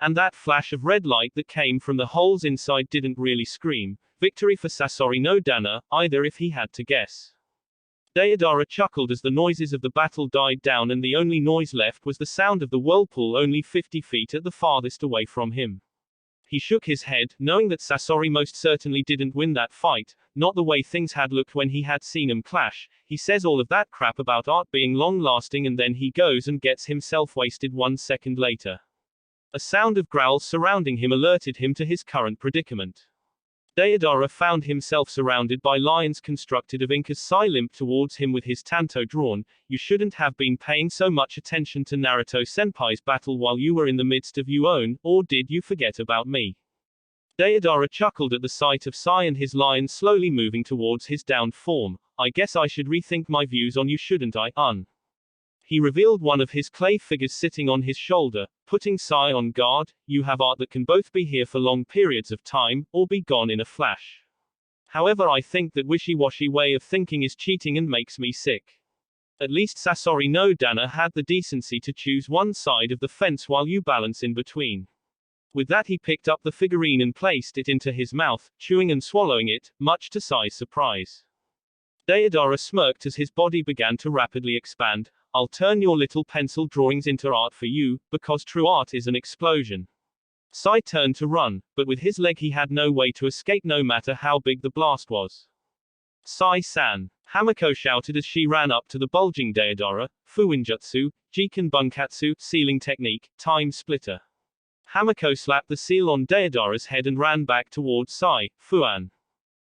And that flash of red light that came from the holes inside didn't really scream victory for Sasori no Dana, either if he had to guess. Deidara chuckled as the noises of the battle died down and the only noise left was the sound of the whirlpool only 50 feet at the farthest away from him. He shook his head, knowing that Sasori most certainly didn't win that fight, not the way things had looked when he had seen him clash. He says all of that crap about art being long-lasting and then he goes and gets himself wasted 1 second later. A sound of growls surrounding him alerted him to his current predicament. Deodara found himself surrounded by lions constructed of ink as Sai limped towards him with his tanto drawn. You shouldn't have been paying so much attention to Naruto-senpai's battle while you were in the midst of your own, or did you forget about me? Deodara chuckled at the sight of Sai and his lion slowly moving towards his downed form. I guess I should rethink my views on you, shouldn't I? He revealed one of his clay figures sitting on his shoulder, putting Sai on guard. You have art that can both be here for long periods of time, or be gone in a flash. However, I think that wishy-washy way of thinking is cheating and makes me sick. At least Sasori no Dana had the decency to choose one side of the fence while you balance in between. With that he picked up the figurine and placed it into his mouth, chewing and swallowing it, much to Sai's surprise. Deodara smirked as his body began to rapidly expand. I'll turn your little pencil drawings into art for you, because true art is an explosion. Sai turned to run, but with his leg he had no way to escape no matter how big the blast was. Sai-san, Hamako shouted as she ran up to the bulging Deodara. Fuinjutsu, Jiken Bunkatsu, sealing technique, time splitter. Hamako slapped the seal on Deodara's head and ran back towards Sai, Fuan.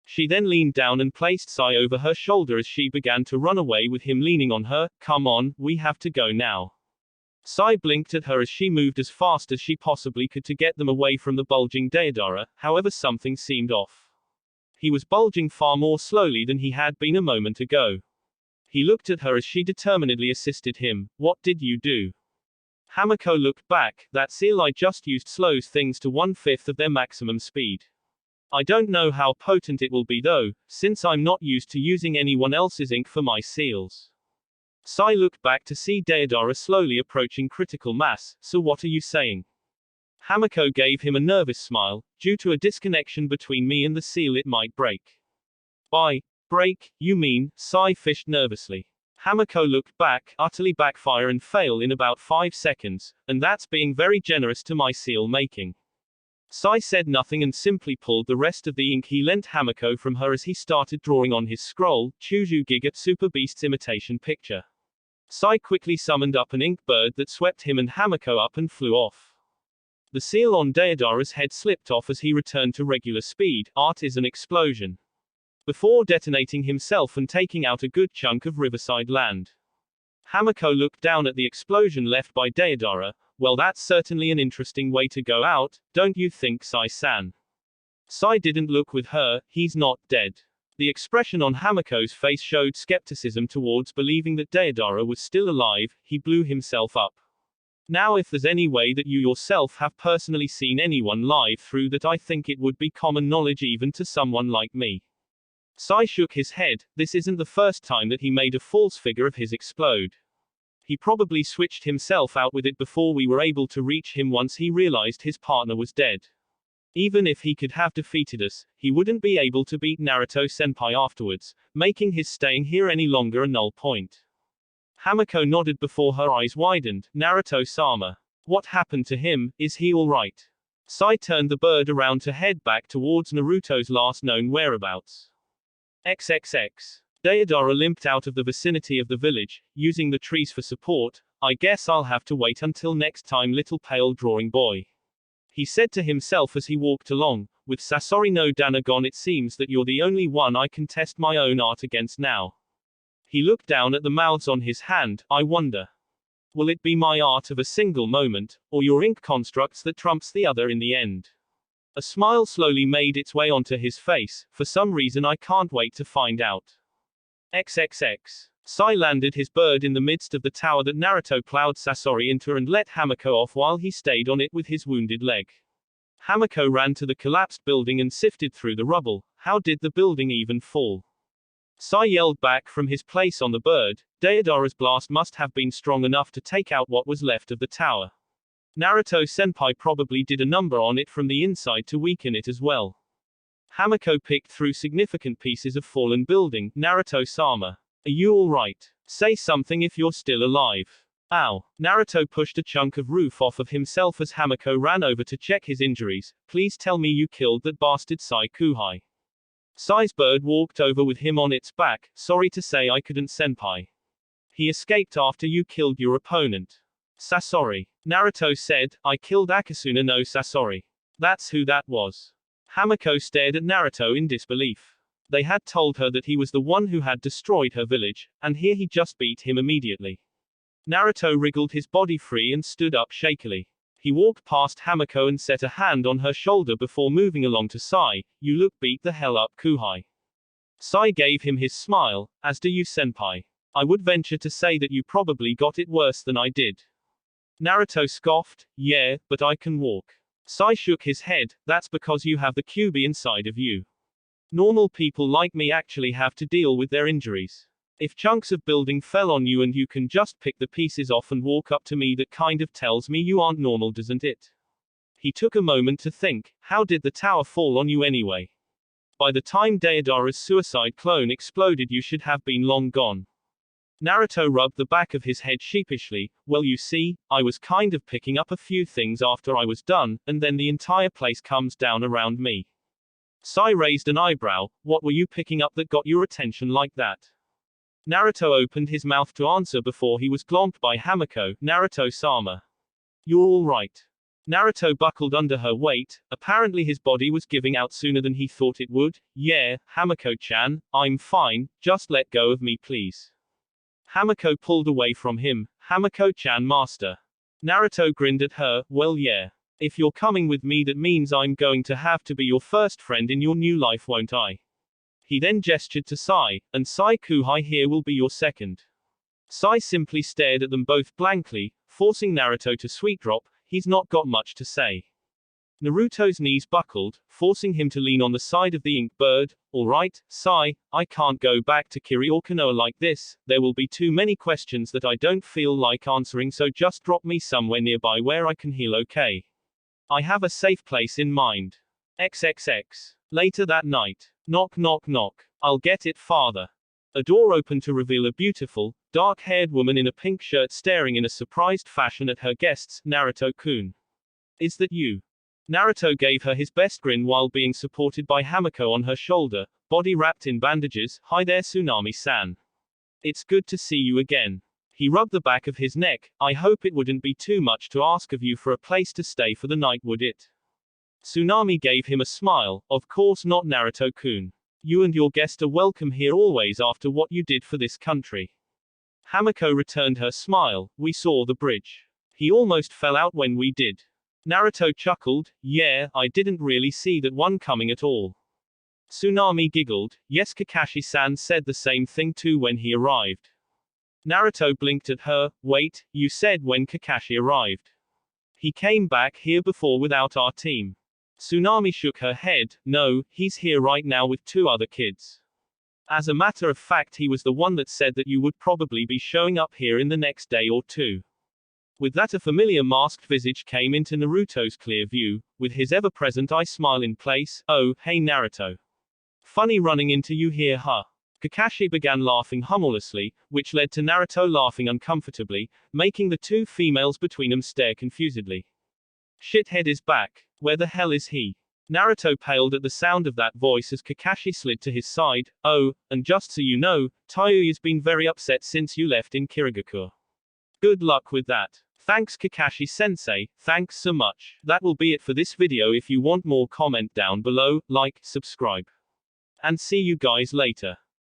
She then leaned down and placed Sai over her shoulder as she began to run away with him leaning on her. Come on, we have to go now. Sai blinked at her as she moved as fast as she possibly could to get them away from the bulging Deodara, however something seemed off. He was bulging far more slowly than he had been a moment ago. He looked at her as she determinedly assisted him. What did you do? Hamako looked back. That seal I just used slows things to 1/5 of their maximum speed. I don't know how potent it will be though, since I'm not used to using anyone else's ink for my seals. Sai looked back to see Deodara slowly approaching critical mass. So what are you saying? Hamako gave him a nervous smile. Due to a disconnection between me and the seal it might break. By break, you mean? Sai fished nervously. Hamako looked back, utterly backfire and fail in about 5 seconds, and that's being very generous to my seal making. Sai said nothing and simply pulled the rest of the ink he lent Hamako from her as he started drawing on his scroll, Chuju Giga Super Beast's imitation picture. Sai quickly summoned up an ink bird that swept him and Hamako up and flew off. The seal on Deodara's head slipped off as he returned to regular speed. Art is an explosion. Before detonating himself and taking out a good chunk of riverside land. Hamako looked down at the explosion left by Deodara. Well, that's certainly an interesting way to go out, don't you think, Sai-san? Sai didn't look with her. He's not dead. The expression on Hamako's face showed skepticism towards believing that Deodara was still alive. He blew himself up. Now if there's any way that you yourself have personally seen anyone live through that, I think it would be common knowledge even to someone like me. Sai shook his head. This isn't the first time that he made a false figure of his explode. He probably switched himself out with it before we were able to reach him once he realized his partner was dead. Even if he could have defeated us, he wouldn't be able to beat Naruto-senpai afterwards, making his staying here any longer a null point. Hamako nodded before her eyes widened. Naruto-sama. What happened to him? Is he alright? Sai turned the bird around to head back towards Naruto's last known whereabouts. XXX. Deodara limped out of the vicinity of the village, using the trees for support. I guess I'll have to wait until next time, little pale drawing boy. He said to himself as he walked along. With Sasori no Dana gone, it seems that you're the only one I can test my own art against now. He looked down at the mouths on his hand. I wonder. Will it be my art of a single moment, or your ink constructs that trumps the other in the end? A smile slowly made its way onto his face. For some reason I can't wait to find out. XXX. Sai landed his bird in the midst of the tower that Naruto plowed Sasori into and let Hamako off while he stayed on it with his wounded leg. Hamako ran to the collapsed building and sifted through the rubble. How did the building even fall? Sai yelled back from his place on the bird. Deodara's blast must have been strong enough to take out what was left of the tower. Naruto-senpai probably did a number on it from the inside to weaken it as well. Hamako picked through significant pieces of fallen building. Naruto-sama. Are you alright? Say something if you're still alive. Ow. Naruto pushed a chunk of roof off of himself as Hamako ran over to check his injuries. Please tell me you killed that bastard Sai Kuhai. Sai's bird walked over with him on its back. Sorry to say I couldn't, senpai. He escaped after you killed your opponent. Sasori. Naruto said, I killed Akasuna no Sasori. That's who that was. Hamako stared at Naruto in disbelief. They had told her that he was the one who had destroyed her village, and here he just beat him immediately. Naruto wriggled his body free and stood up shakily. He walked past Hamako and set a hand on her shoulder before moving along to Sai. You look beat the hell up, Kuhai. Sai gave him his smile, as do you, senpai. I would venture to say that you probably got it worse than I did. Naruto scoffed, yeah, but I can walk. Sai shook his head, that's because you have the Kyuubi inside of you. Normal people like me actually have to deal with their injuries. If chunks of building fell on you and you can just pick the pieces off and walk up to me, that kind of tells me you aren't normal, doesn't it? He took a moment to think, how did the tower fall on you anyway? By the time Deidara's suicide clone exploded, you should have been long gone. Naruto rubbed the back of his head sheepishly. Well, you see, I was kind of picking up a few things after I was done, and then the entire place comes down around me. Sai raised an eyebrow. What were you picking up that got your attention like that? Naruto opened his mouth to answer before he was glomped by Hamako. Naruto-sama. You're all right. Naruto buckled under her weight. Apparently his body was giving out sooner than he thought it would. Yeah, Hamako-chan, I'm fine, just let go of me please. Hamako pulled away from him. Hamako-chan, master. Naruto grinned at her. Well, yeah. If you're coming with me, that means I'm going to have to be your first friend in your new life, won't I? He then gestured to Sai, and Sai Kuhai here will be your second. Sai simply stared at them both blankly, forcing Naruto to sweet drop. He's not got much to say. Naruto's knees buckled, forcing him to lean on the side of the ink bird. Alright, Sai, I can't go back to Kiri or Konoha like this. There will be too many questions that I don't feel like answering, so just drop me somewhere nearby where I can heal, okay? I have a safe place in mind. XXX. Later that night. Knock knock knock. I'll get it, father. A door opened to reveal a beautiful, dark-haired woman in a pink shirt staring in a surprised fashion at her guests. Naruto-kun. Is that you? Naruto gave her his best grin while being supported by Hamako on her shoulder, body wrapped in bandages. Hi there, Tsunami-san. It's good to see you again. He rubbed the back of his neck. I hope it wouldn't be too much to ask of you for a place to stay for the night, would it? Tsunami gave him a smile. Of course not, Naruto-kun. You and your guest are welcome here always after what you did for this country. Hamako returned her smile. We saw the bridge. He almost fell out when we did. Naruto chuckled. Yeah, I didn't really see that one coming at all. Tsunami giggled. Yes, Kakashi-san said the same thing too when he arrived. Naruto blinked at her. Wait, you said when Kakashi arrived? He came back here before without our team. Tsunami shook her head. No, he's here right now with 2 other kids. As a matter of fact, he was the one that said that you would probably be showing up here in the next day or 2. With that, a familiar masked visage came into Naruto's clear view, with his ever-present eye smile in place. Oh, hey Naruto. Funny running into you here, huh? Kakashi began laughing humorlessly, which led to Naruto laughing uncomfortably, making the 2 females between them stare confusedly. Shithead is back. Where the hell is he? Naruto paled at the sound of that voice as Kakashi slid to his side. Oh, and just so you know, Tayuya's been very upset since you left in Kirigakure. Good luck with that. Thanks Kakashi-sensei, thanks so much. That will be it for this video. If you want more, comment down below, like, subscribe. And see you guys later.